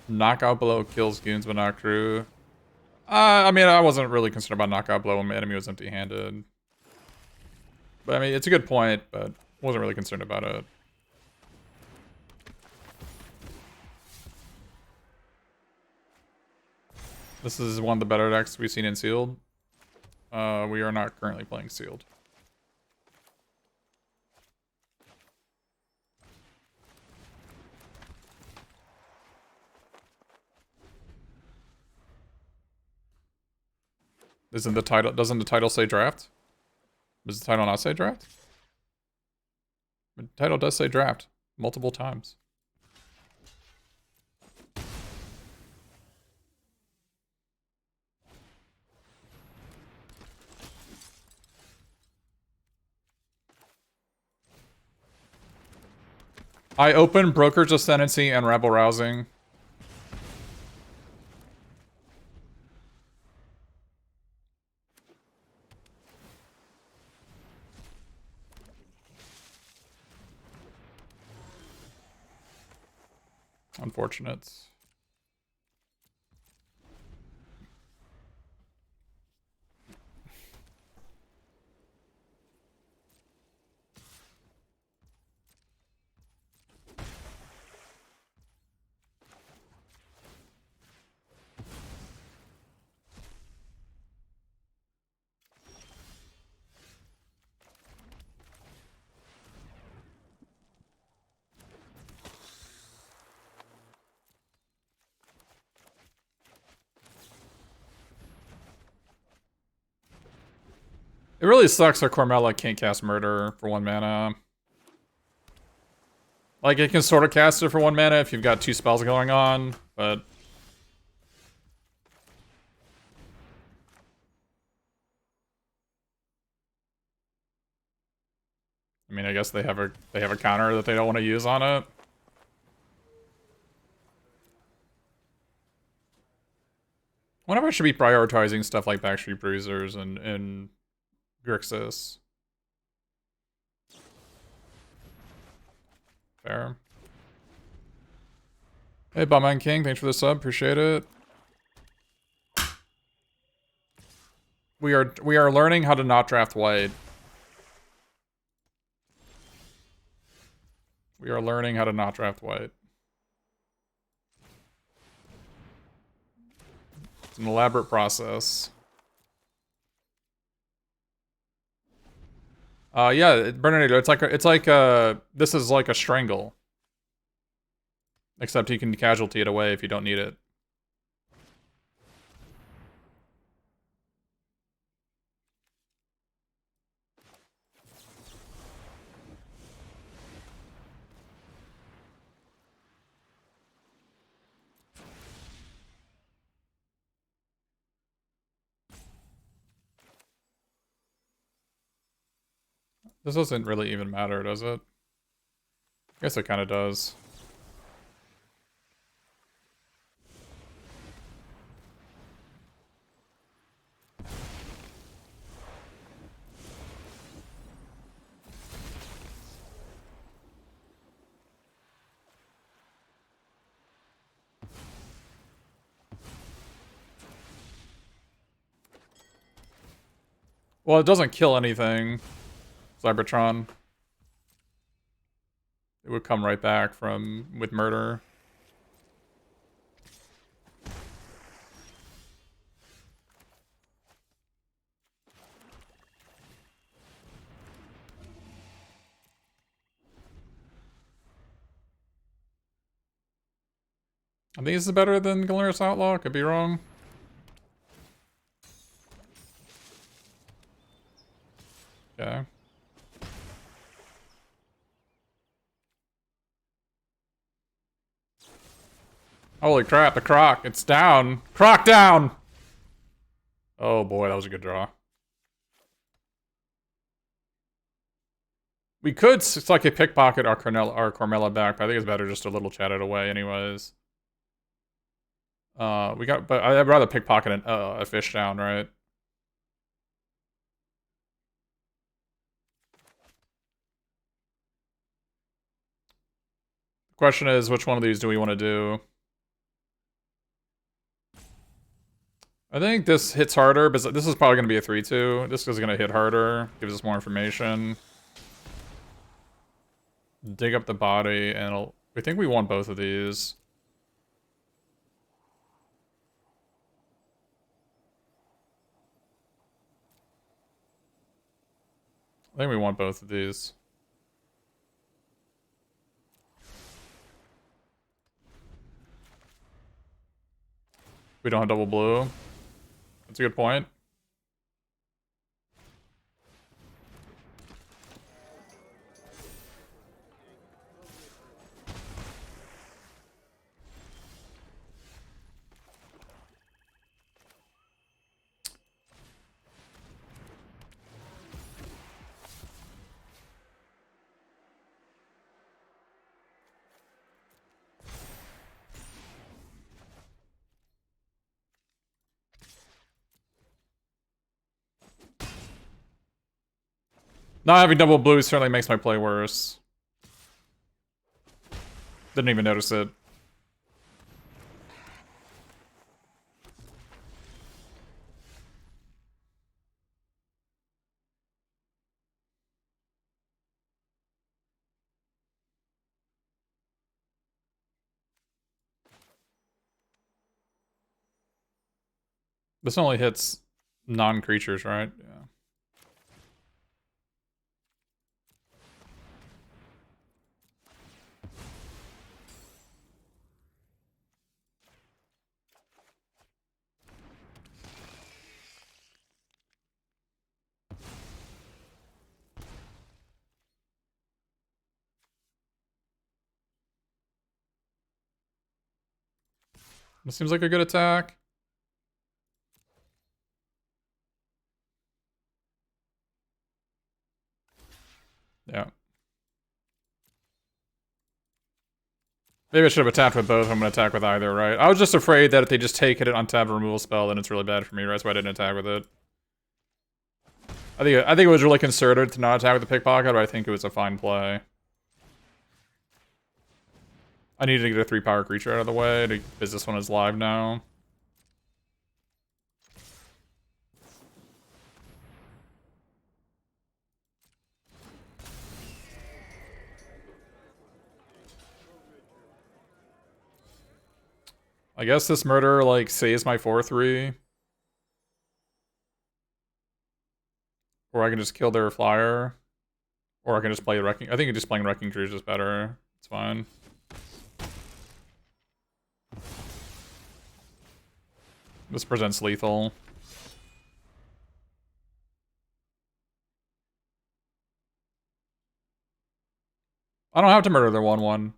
Knockout Blow kills goons but not crew. I mean, I wasn't really concerned about Knockout Blow when my enemy was empty-handed. But I mean, it's a good point, but wasn't really concerned about it. This is one of the better decks we've seen in Sealed. We are not currently playing Sealed. Doesn't the title say draft? Does the title not say draft? The title does say draft multiple times. I open Broker's Ascendancy and Rebel Rousing. Unfortunate. It really sucks that Cormella can't cast Murder for 1 mana. Like, it can sort of cast it for 1 mana if you've got 2 spells going on, but... I mean, I guess they have a counter that they don't want to use on it. I wonder if I should be prioritizing stuff like Backstreet Bruisers and Grixis. Fair. Hey, Bumman King, thanks for the sub, appreciate it. We are learning how to not draft white. We are learning how to not draft white. It's an elaborate process. Yeah, Bernardino, it's like this is like a strangle. Except you can casualty it away if you don't need it. This doesn't really even matter, does it? I guess it kind of does. Well, it doesn't kill anything, Cybertron. It would come right back with Murder. I think this is better than Galerius Outlaw, could be wrong. Okay. Holy crap, the Croc, it's down. Croc down! Oh boy, that was a good draw. We could like a pickpocket our Carmella back, but I think it's better just a little chat it away anyways. But I'd rather pickpocket a fish down, right? The question is, which one of these do we want to do? I think this hits harder, but this is probably going to be a 3-2. This is going to hit harder, gives us more information. Dig up the body, and we think we want both of these. I think we want both of these. We don't have double blue. That's a good point. Not having double blue certainly makes my play worse. Didn't even notice it. This only hits non-creatures, right? Yeah. This seems like a good attack. Yeah. Maybe I should have attacked with both. I'm gonna attack with either, right? I was just afraid that if they just take it and untap a removal spell, then it's really bad for me, right? That's why I didn't attack with it. I think it was really concerted to not attack with the pickpocket, but I think it was a fine play. I needed to get a 3-power creature out of the way because this one is live now. I guess this murder, like, saves my 4-3. Or I can just kill their flyer. Or I can just play Wrecking... I think just playing Wrecking Crews is better. It's fine. This presents lethal. I don't have to murder their 1-1.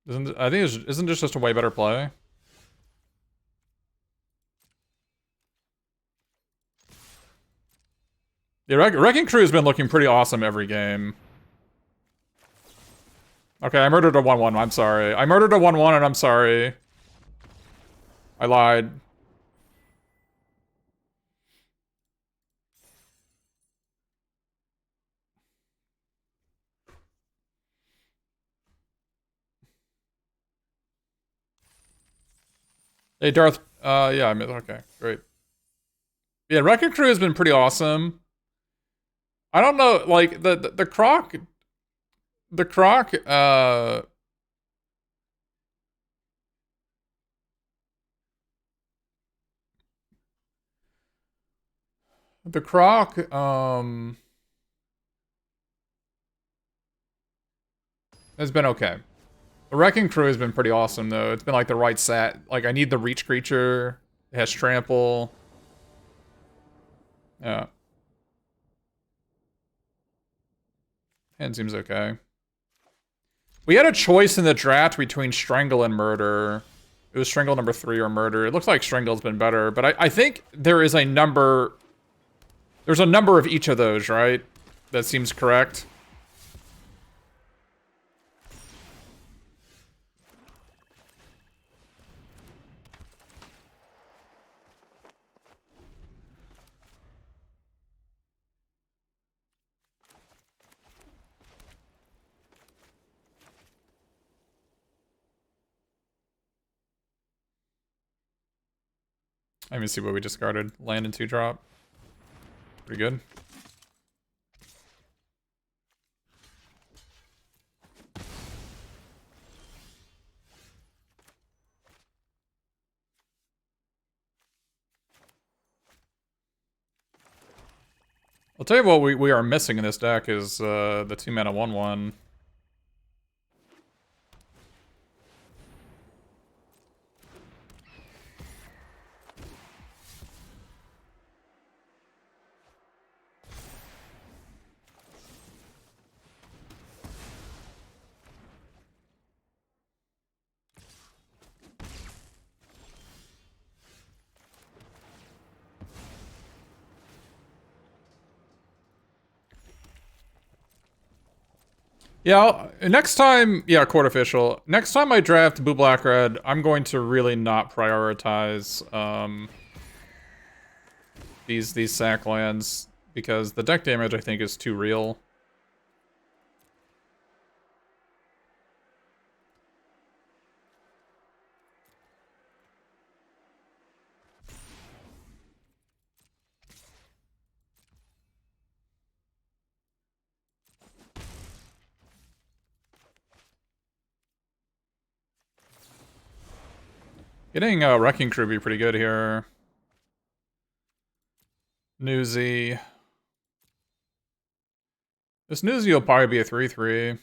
Isn't this just a way better play? Yeah, Wrecking Crew has been looking pretty awesome every game. Okay, I murdered a 1-1, I'm sorry. I murdered a 1-1 and I'm sorry. I lied. Hey, Darth. Yeah, okay, great. Yeah, Wrecking Crew has been pretty awesome. I don't know, like, the Croc... The Croc, The Croc, has been okay. The Wrecking Crew has been pretty awesome, though. It's been, like, the right set. Like, I need the Reach creature. It has Trample. Yeah. Hand seems okay. We had a choice in the draft between Strangle and Murder. It was Strangle number 3 or Murder. It looks like Strangle's been better, but I think there is a number... There's a number of each of those, right? That seems correct. Let me see what we discarded. Land and 2-drop. Pretty good. I'll tell you what we are missing in this deck is the 2-mana 1-1. Yeah, next time, yeah, court official. Next time I draft blue, black, red, I'm going to really not prioritize these sack lands because the deck damage I think is too real. Getting a Wrecking Crew would be pretty good here. Newsy. This Newsy will probably be a 3-3.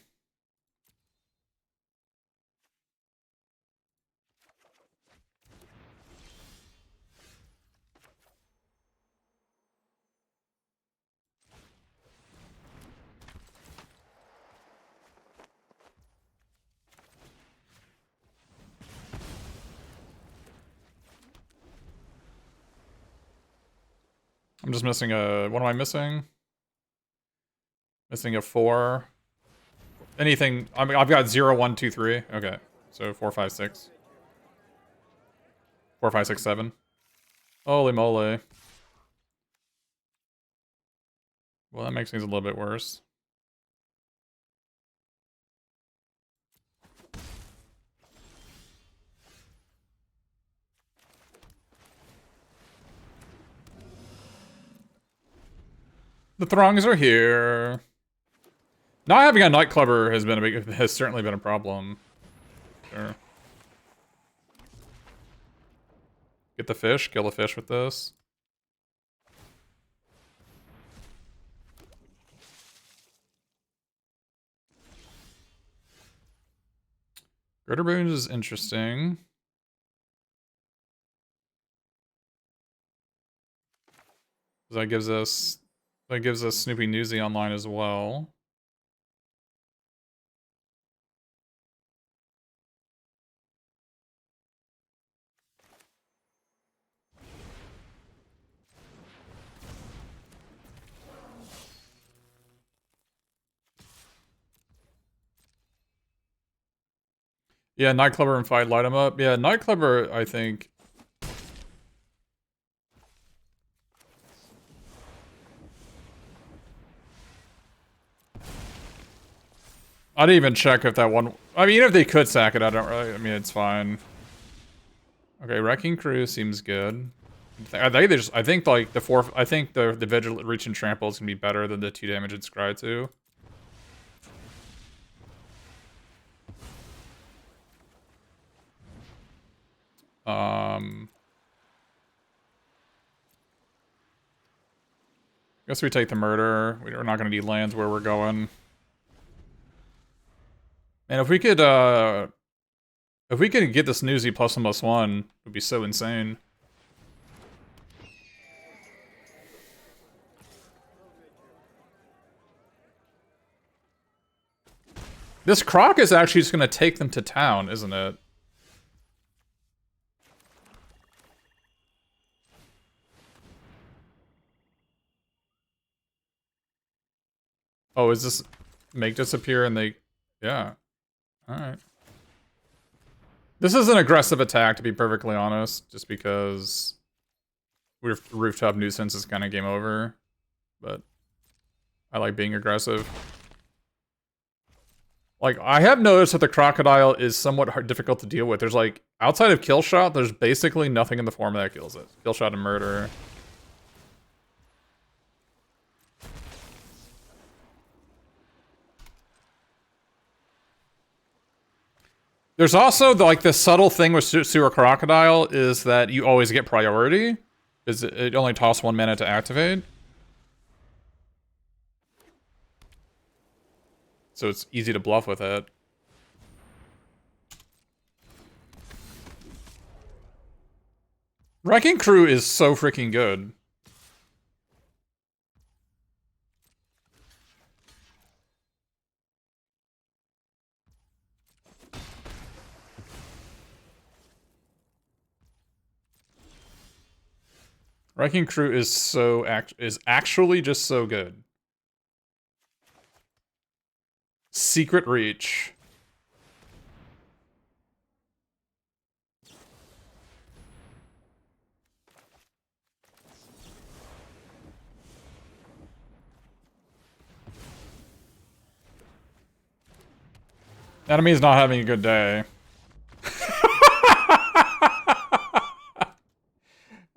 I'm just missing a... What am I missing? Missing a 4. Anything... I mean, I've got 0, 1, 2, 3. Okay. So 4, 5, 6. 4, 5, 6, 7. Holy moly. Well, that makes things a little bit worse. The throngs are here. Not having a nightclubber has certainly been a problem. Sure. Get the fish, kill the fish with this. Gritter Boons is interesting. That gives us Snoopy Newsy online as well. Yeah, Nightclubber and Fight light him up. Yeah, Nightclubber, I think. I didn't even check if that one... I mean, even if they could sack it, I don't really... I mean, it's fine. Okay, Wrecking Crew seems good. I think like the 4... I think the Vigilant Reach and Trample is going to be better than the 2 damage in Scry 2. Guess we take the murder. We're not going to need lands where we're going. And if we could get this Newsy +1/+1, it would be so insane. This Croc is actually just going to take them to town, isn't it? Oh, is this make disappear and they... Yeah. Alright. This is an aggressive attack, to be perfectly honest, just because Rooftop Nuisance is kind of game over. But I like being aggressive. Like, I have noticed that the Crocodile is somewhat difficult to deal with. There's like, outside of Kill Shot, there's basically nothing in the format that kills it. Kill Shot and Murder. There's also the subtle thing with Sewer Crocodile is that you always get priority. Is it only costs 1 mana to activate. So it's easy to bluff with it. Wrecking Crew is so freaking good. Wrecking Crew is actually just so good. Secret Reach. Enemy's not having a good day.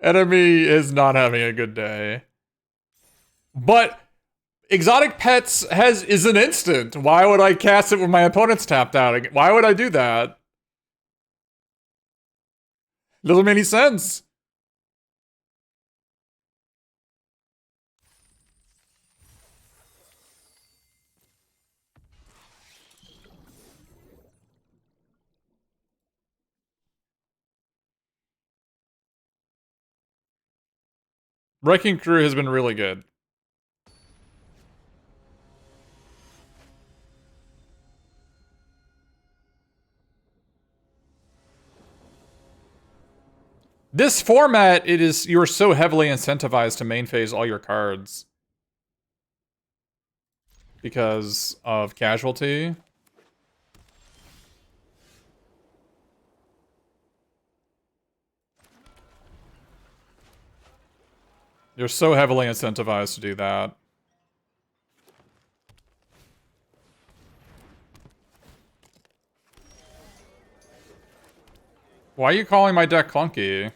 Enemy is not having a good day. But Exotic Pets is an instant. Why would I cast it when my opponent's tapped out? Why would I do that? Doesn't make any sense. Wrecking Crew has been really good. This format, you are so heavily incentivized to main phase all your cards because of casualty. You're so heavily incentivized to do that. Why are you calling my deck clunky?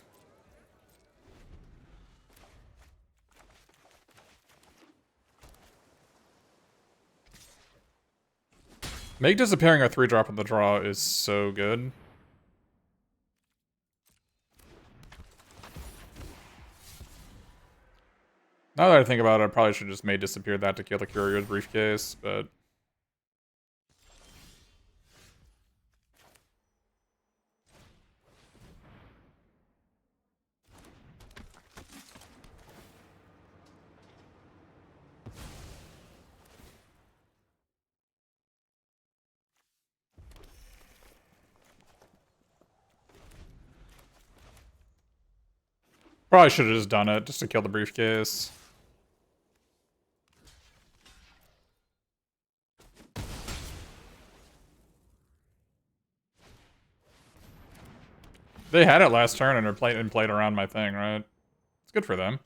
Make disappearing a 3-drop in the draw is so good. Now that I think about it, I probably should just made disappear that to kill the Courier's Briefcase, but... Probably should have just done it, just to kill the Briefcase. They had it last turn and played around my thing, right? It's good for them.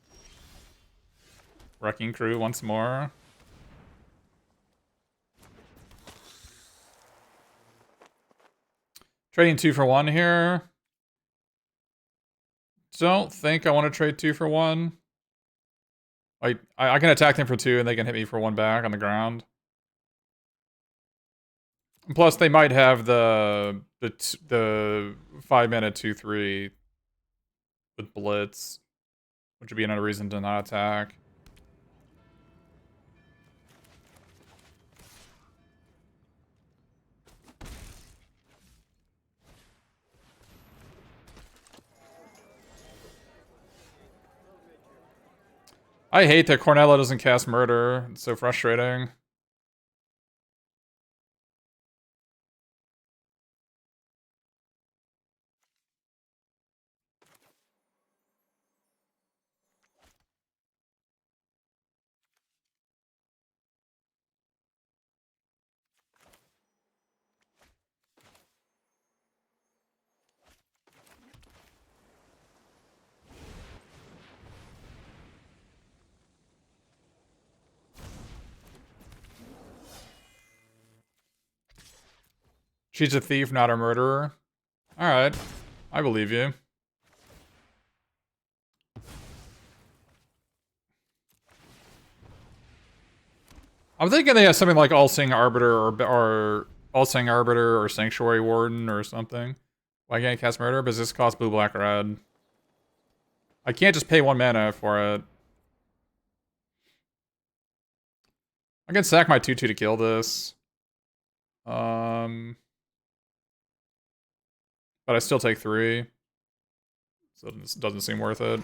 Wrecking Crew once more. Trading 2 for 1 here. Don't think I want to trade 2 for 1. I can attack them for 2 and they can hit me for 1 back on the ground. And plus, they might have the 5-mana 2/3 with Blitz, which would be another reason to not attack. I hate that Cornella doesn't cast Murder. It's so frustrating. She's a thief, not a murderer. Alright. I believe you. I'm thinking they have something like All-Seeing Arbiter or All-Seeing Arbiter or Sanctuary Warden or something. Why can't I cast Murder? Because this costs blue, black, red. I can't just pay 1 mana for it. I can sack my 2/2 to kill this. But I still take 3. So it doesn't seem worth it.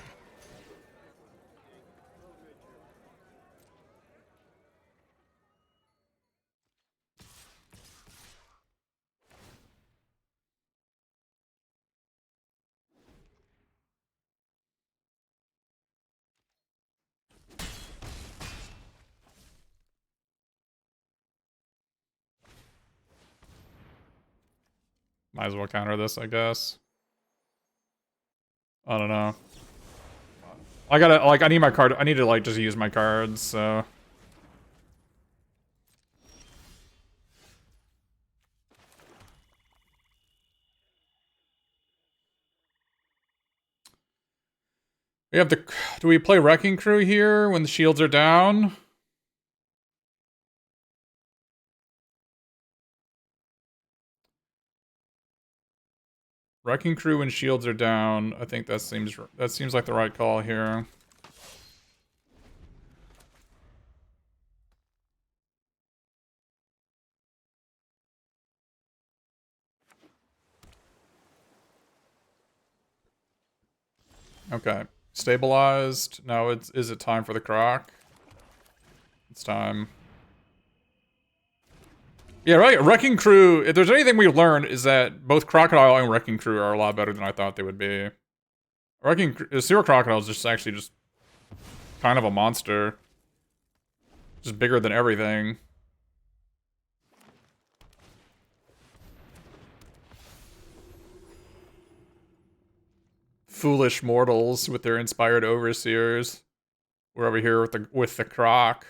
Might as well counter this, I guess. I don't know. I gotta, like, I need my card. I need to, like, just use my cards, so. We have the. Do we play Wrecking Crew here when the shields are down? Wrecking Crew when shields are down. I think that seems like the right call here. Okay. Stabilized. Now is it time for the croc? It's time. Yeah, right. Wrecking Crew, if there's anything we learned, is that both Crocodile and Wrecking Crew are a lot better than I thought they would be. Or I can... Sewer Crocodile is just actually just kind of a monster. Just bigger than everything. Foolish mortals with their inspired overseers. We're over here with the croc.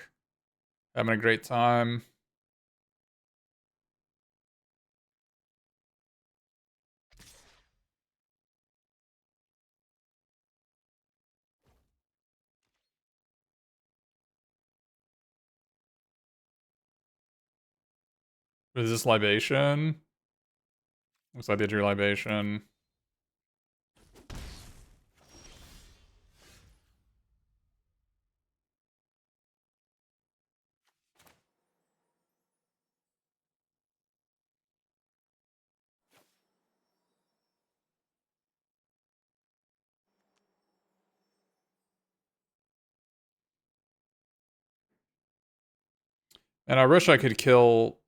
Having a great time. Is this libation? Looks like they drew libation. And I wish I could kill...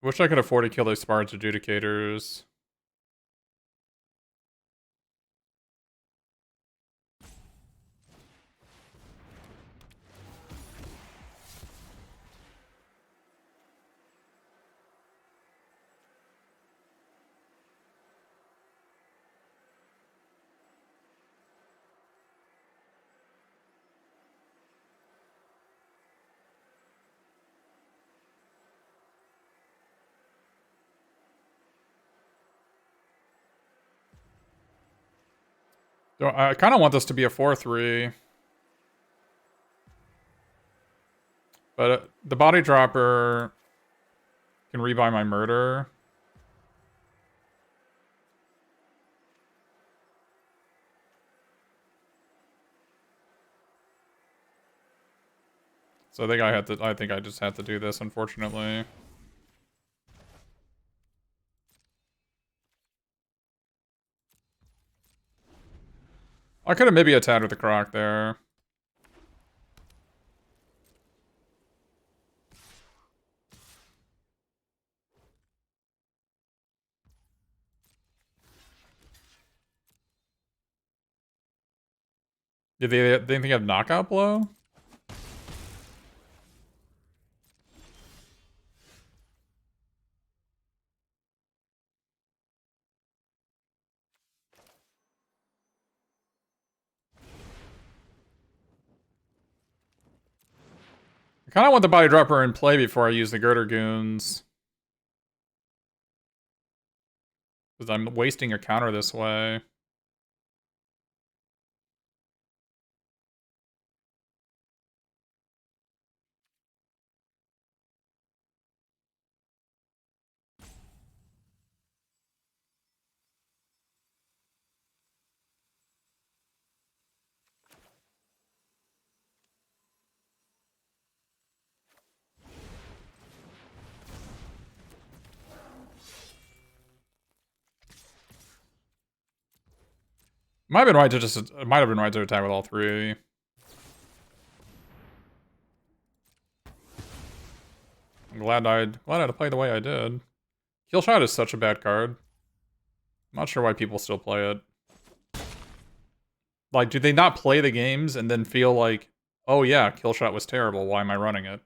Wish I could afford to kill those Spards Adjudicators. So I kind of want this to be a 4-3. But the body dropper can rebuy my murder. So I think I just had to do this, unfortunately. I could have maybe attacked with the croc there. Did they think they have knockout blow? I kind of want the body dropper in play before I use the girder goons. Because I'm wasting a counter this way. Might have been right to attack with all three. I'm glad I had to play the way I did. Kill shot is such a bad card. I'm not sure why people still play it. Like, do they not play the games and then feel like, oh yeah, kill shot was terrible, why am I running it?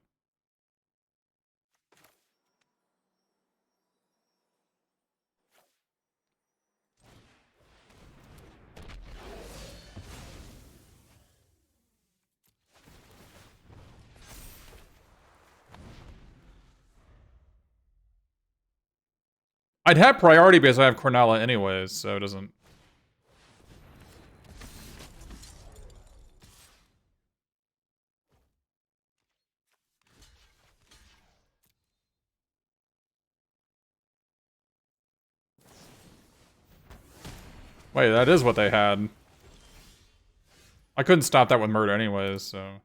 I'd have priority because I have Cornella anyways, so it doesn't... Wait, that is what they had. I couldn't stop that with murder anyways, so...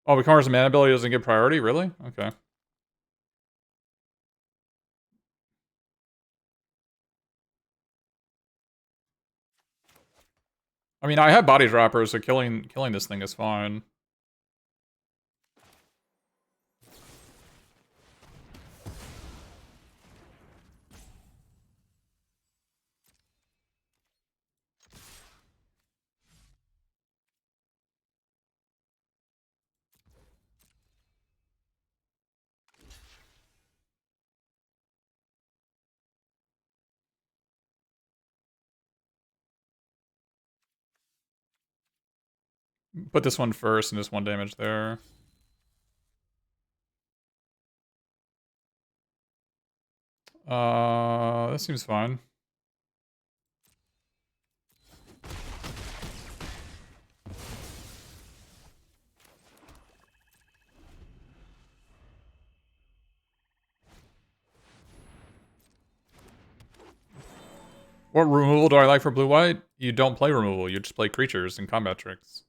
Oh, Vikar's mana ability doesn't get priority? Really? Okay. I mean, I have body droppers, so killing this thing is fine. Put this one first and just 1 damage there. This seems fine. What removal do I like for blue-white? You don't play removal, you just play creatures and combat tricks.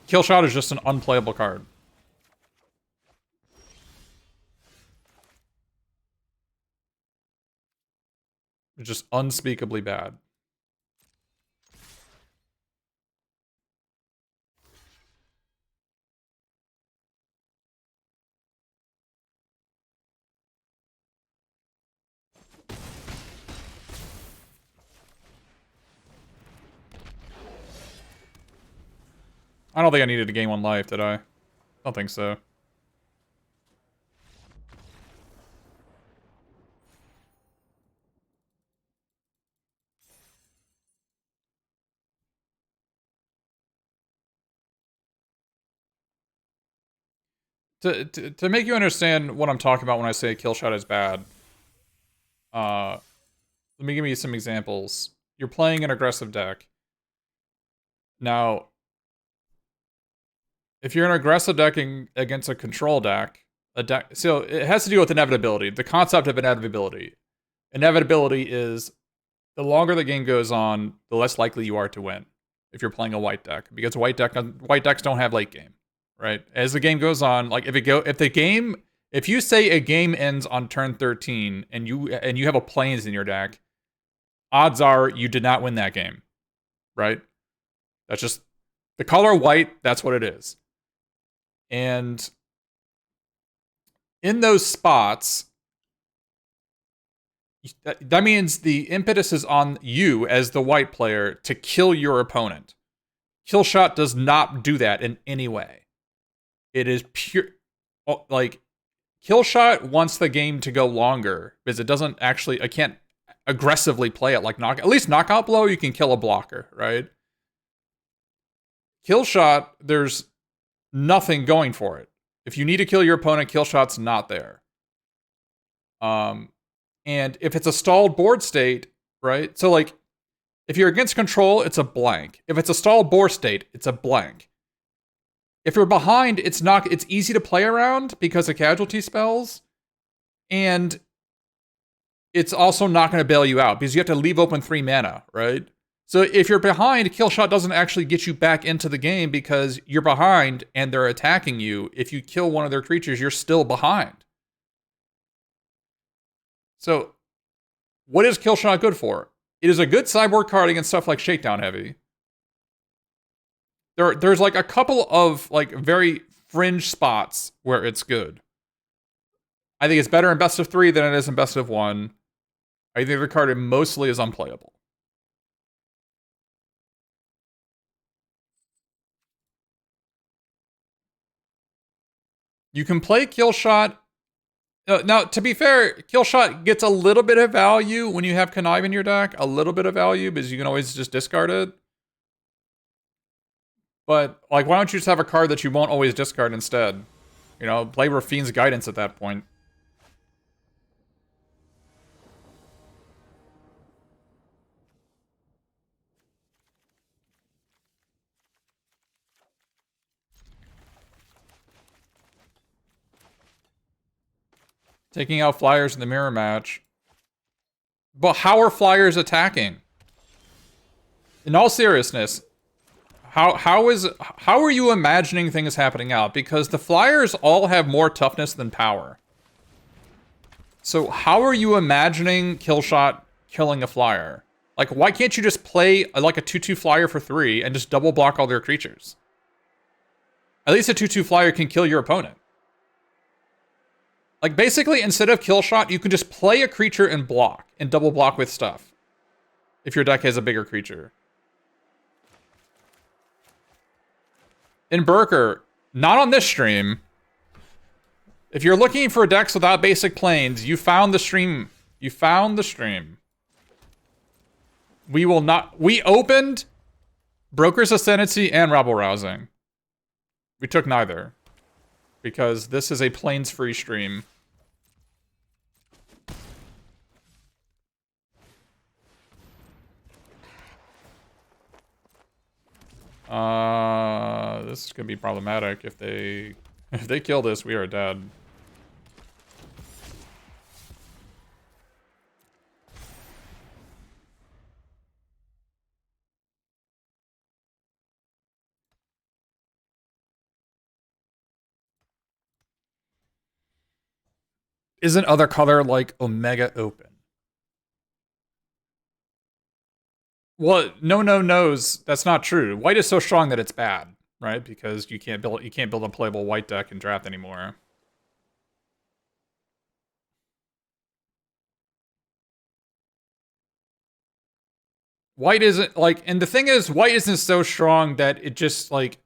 Killshot is just an unplayable card. It's just unspeakably bad. I don't think I needed to gain 1 life, did I? I don't think so. To make you understand what I'm talking about when I say Killshot is bad, let me give you some examples. You're playing an aggressive deck. Now, if you're an aggressive deck against a control deck, so it has to do with inevitability. The concept of inevitability. Inevitability is the longer the game goes on, the less likely you are to win if you're playing a white deck, because white decks don't have late game, right? As the game goes on, like if you say a game ends on turn 13 and you have a plains in your deck, odds are you did not win that game, right? That's just the color white. That's what it is. And in those spots, that means the impetus is on you as the white player to kill your opponent. Killshot does not do that in any way. It is pure, like, Killshot wants the game to go longer because it doesn't actually, I can't aggressively play it like at least knockout blow, you can kill a blocker, right? Killshot, there's nothing going for it. If you need to kill your opponent, Killshot's not there. And if it's a stalled board state, right? So, like, if you're against control, it's a blank. If it's a stalled board state, it's a blank. If you're behind, it's easy to play around because of casualty spells. And it's also not going to bail you out because you have to leave open 3 mana, right? So if you're behind, Killshot doesn't actually get you back into the game because you're behind and they're attacking you. If you kill one of their creatures, you're still behind. So what is Killshot good for? It is a good sideboard card against stuff like Shakedown Heavy. There's like a couple of like very fringe spots where it's good. I think it's better in best of 3 than it is in best of 1. I think the card mostly is unplayable. You can play Killshot. Now, to be fair, Killshot gets a little bit of value when you have Connive in your deck. A little bit of value because you can always just discard it. But, like, why don't you just have a card that you won't always discard instead? You know, play Rafine's Guidance at that point. Taking out Flyers in the mirror match. But how are Flyers attacking? In all seriousness, how are you imagining things happening out? Because the Flyers all have more toughness than power. So how are you imagining Killshot killing a Flyer? Like, why can't you just play like a 2/2 Flyer for 3 and just double block all their creatures? At least a 2/2 Flyer can kill your opponent. Like, basically, instead of Killshot, you can just play a creature and block, and double block with stuff. If your deck has a bigger creature. In Berker, not on this stream, If you're looking for decks without basic planes, you found the stream. You found the stream. We will not... We opened Broker's Ascendancy and Rabble Rousing. We took neither. Because this is a planes-free stream. This is gonna be problematic if they kill this, we are dead. Isn't other color like Omega open? Well, knows that's not true. White is so strong that it's bad, right? Because you can't build a playable white deck in draft anymore. White isn't like, and the thing is, white isn't so strong that it just like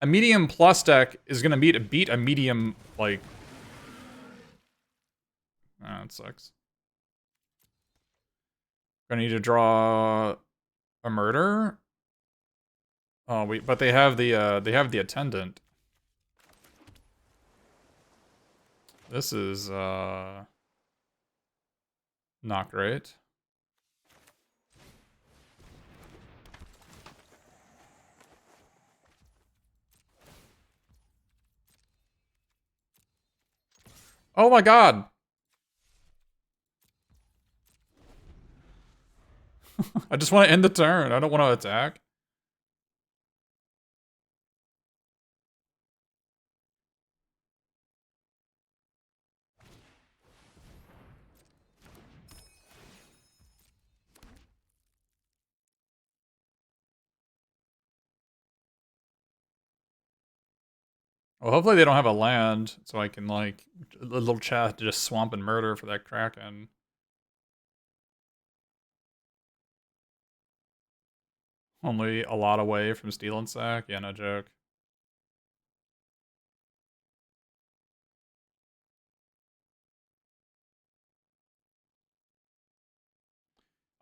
a medium plus deck is gonna beat a medium like. Ah, it sucks. Gonna need to draw a murder. Oh wait, but they have the attendant. This is not great. Oh my god. I just want to end the turn. I don't want to attack. Well, hopefully they don't have a land, so I can, like, a little chat to just swamp and murder for that Kraken. Only a lot away from Steel and Sack? Yeah, no joke.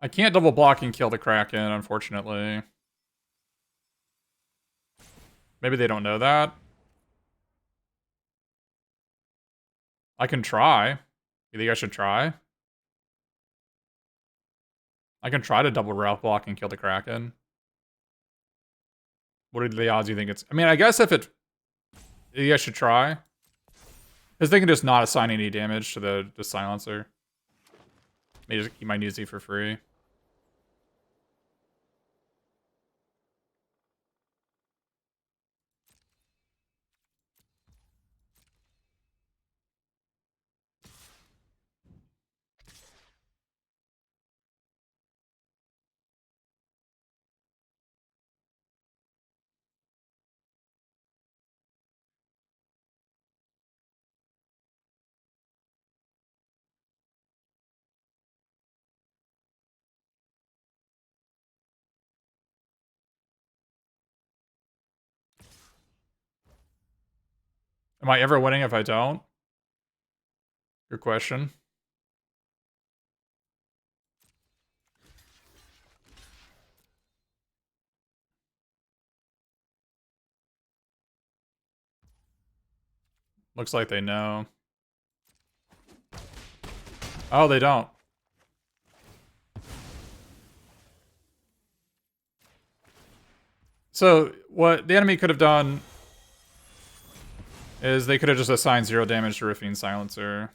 I can't double block and kill the Kraken, unfortunately. Maybe they don't know that. I can try. You think I should try? I can try to double route block and kill the Kraken. What are the odds you think it's... I mean, I guess if it... You guys should try. Because they can just not assign any damage to the silencer. Maybe just keep my Newsy for free. Am I ever winning if I don't? Good question. Looks like they know. Oh, they don't. So, what the enemy could have done is they could have just assigned 0 damage to Riffing Silencer.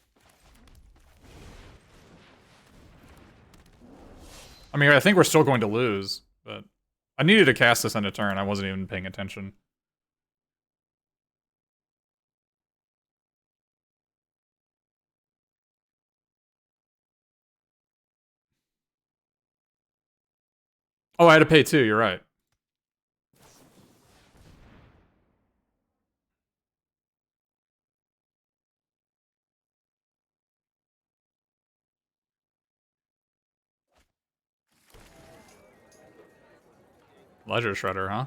I mean, I think we're still going to lose, but I needed to cast this on a turn. I wasn't even paying attention. Oh, I had to pay too, you're right. Ledger Shredder, huh?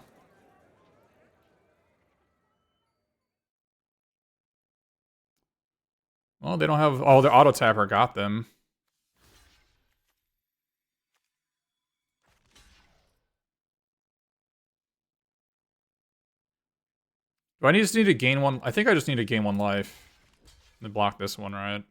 Well, they don't have... Oh, their auto tapper got them. Do I just need to gain one? I think I just need to gain one life. And block this one, right?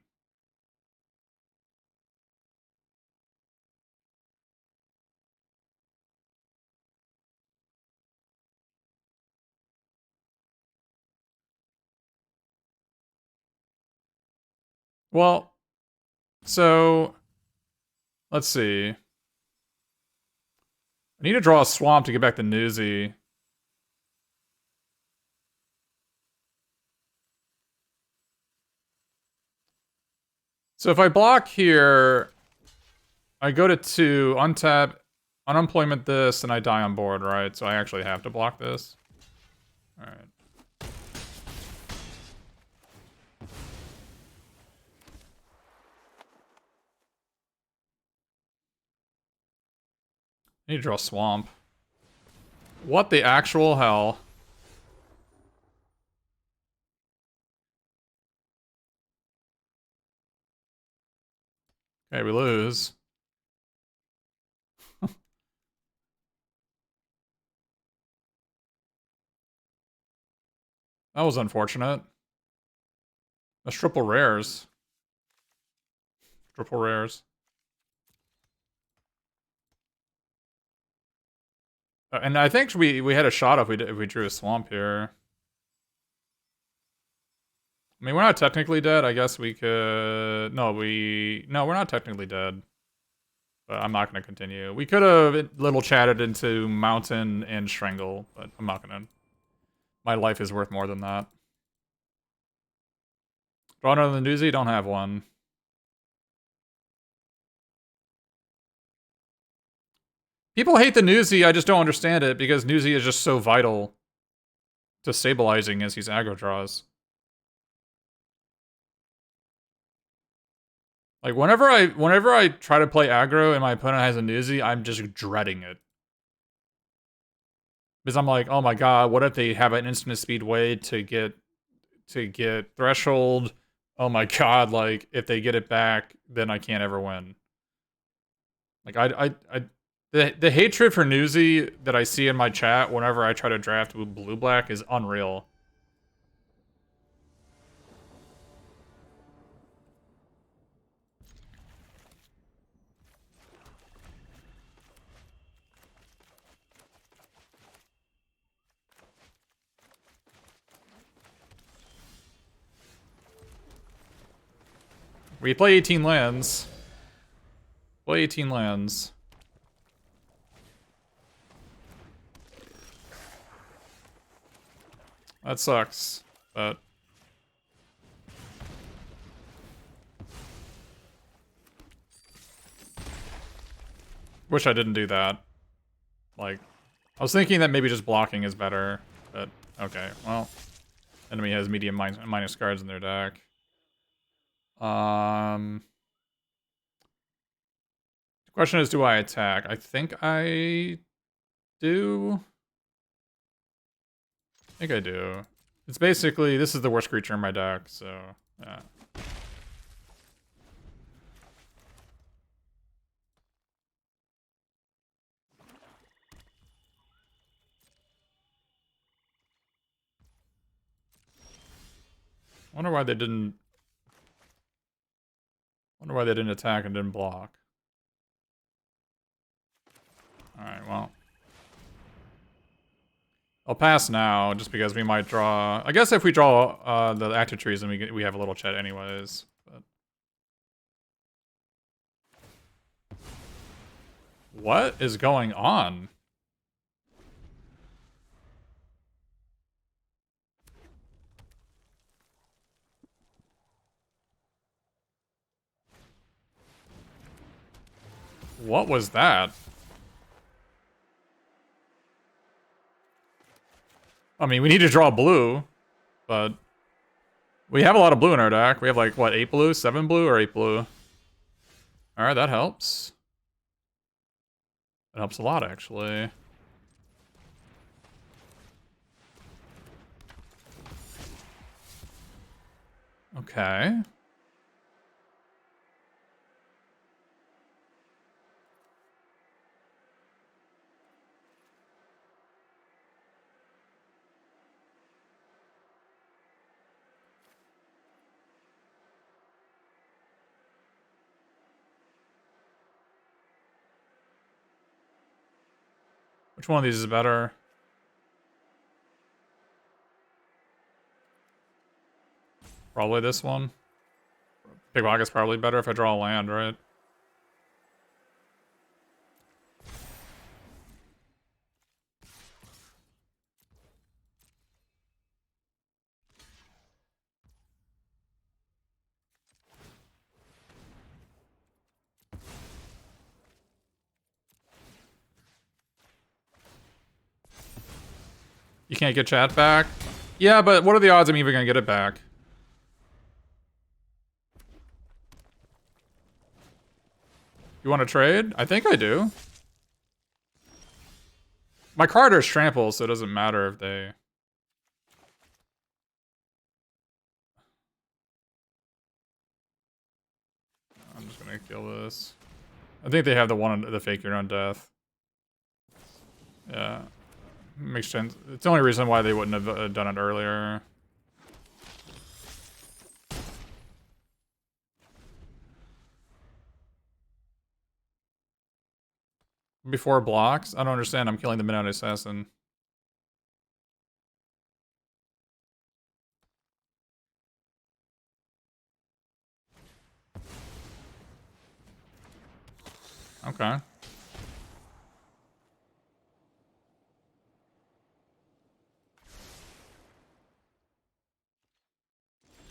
Well, so... Let's see. I need to draw a swamp to get back the Newsy. So if I block here, I go to 2, untap, unemployment this, and I die on board, right? So I actually have to block this. Alright. I need to draw a swamp. What the actual hell? Okay, we lose. That was unfortunate. That's triple rares. Triple rares. And I think we had a shot if we drew a swamp here. I mean, we're not technically dead. I guess we could... No, we're not technically dead. But I'm not going to continue. We could have little chatted into Mountain and Strangle, but I'm not going to. My life is worth more than that. Draw another Newsy? Don't have one. People hate the Newsy, I just don't understand it, because Newsy is just so vital to stabilizing as he's aggro draws. Like, whenever I try to play aggro and my opponent has a Newsy, I'm just dreading it. Because I'm like, oh my god, what if they have an instant speed way to get threshold? Oh my god, like, if they get it back, then I can't ever win. Like, the hatred for Newsy that I see in my chat whenever I try to draft with blue-black is unreal. We play 18 lands. Play 18 lands. That sucks, but... Wish I didn't do that. Like, I was thinking that maybe just blocking is better, but okay, well. Enemy has medium minus cards in their deck. The question is, do I attack? I think I do. I think I do. It's basically, this is the worst creature in my deck, so, yeah. Wonder why they didn't attack and didn't block. Alright, well. I'll pass now, just because we might draw... I guess if we draw the active trees, then we have a little chat anyways. But... What is going on? What was that? I mean, we need to draw blue, but we have a lot of blue in our deck. We have like, what, 8 blue, 7 blue, or 8 blue? Alright, that helps. That helps a lot, actually. Okay. Which one of these is better? Probably this one. Big Pocket's probably better if I draw a land, right? You can't get chat back? Yeah, but what are the odds I'm even gonna get it back? You want to trade? I think I do. My card is trample, so it doesn't matter if they... I'm just gonna kill this. I think they have the fake your own death. Yeah. Makes sense. It's the only reason why they wouldn't have done it earlier. Before blocks? I don't understand. I'm killing the Midnight Assassin. Okay.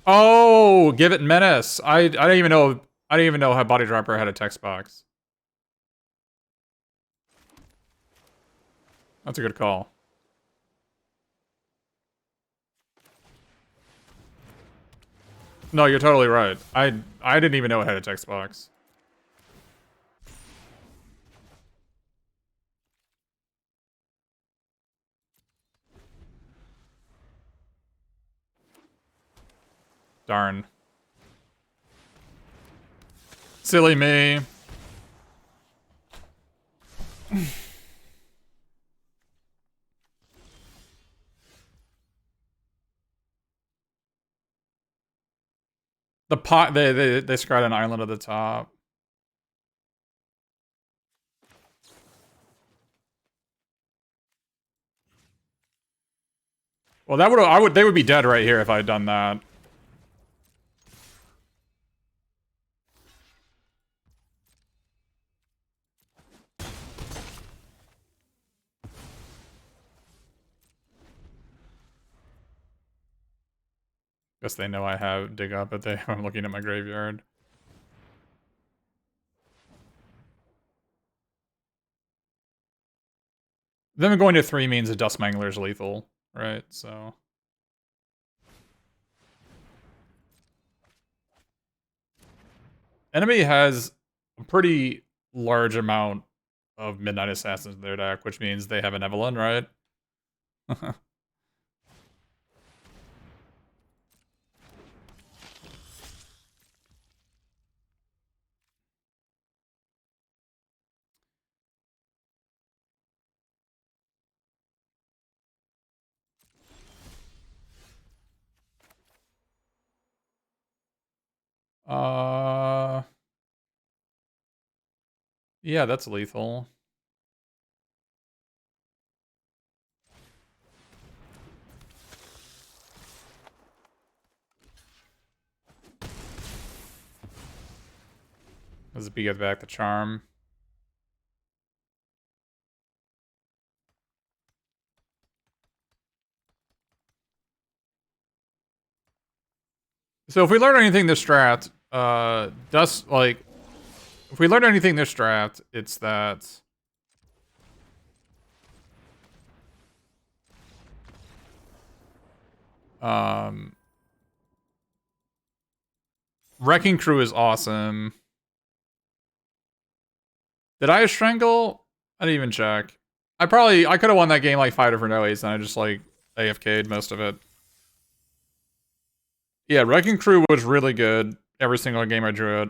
Oh, give it menace. I didn't even know how Body Dropper had a text box. That's a good call. No, you're totally right. I didn't even know it had a text box. Darn. Silly me. The pot they scryed an island at the top. Well, they would be dead right here if I had done that. Guess they know I have dig up, but I'm looking at my graveyard. Them going to 3 means a Dust Mangler is lethal, right? So enemy has a pretty large amount of Midnight Assassins in their deck, which means they have an Evelyn, right? Yeah, that's lethal. Does it get back the charm? So if we learn anything this strat, if we learn anything this strat, it's that Wrecking Crew is awesome. Did I strangle? I didn't even check. I could have won that game like 5 different ways, and I just like AFK'd most of it. Yeah, Wrecking Crew was really good every single game I drew it.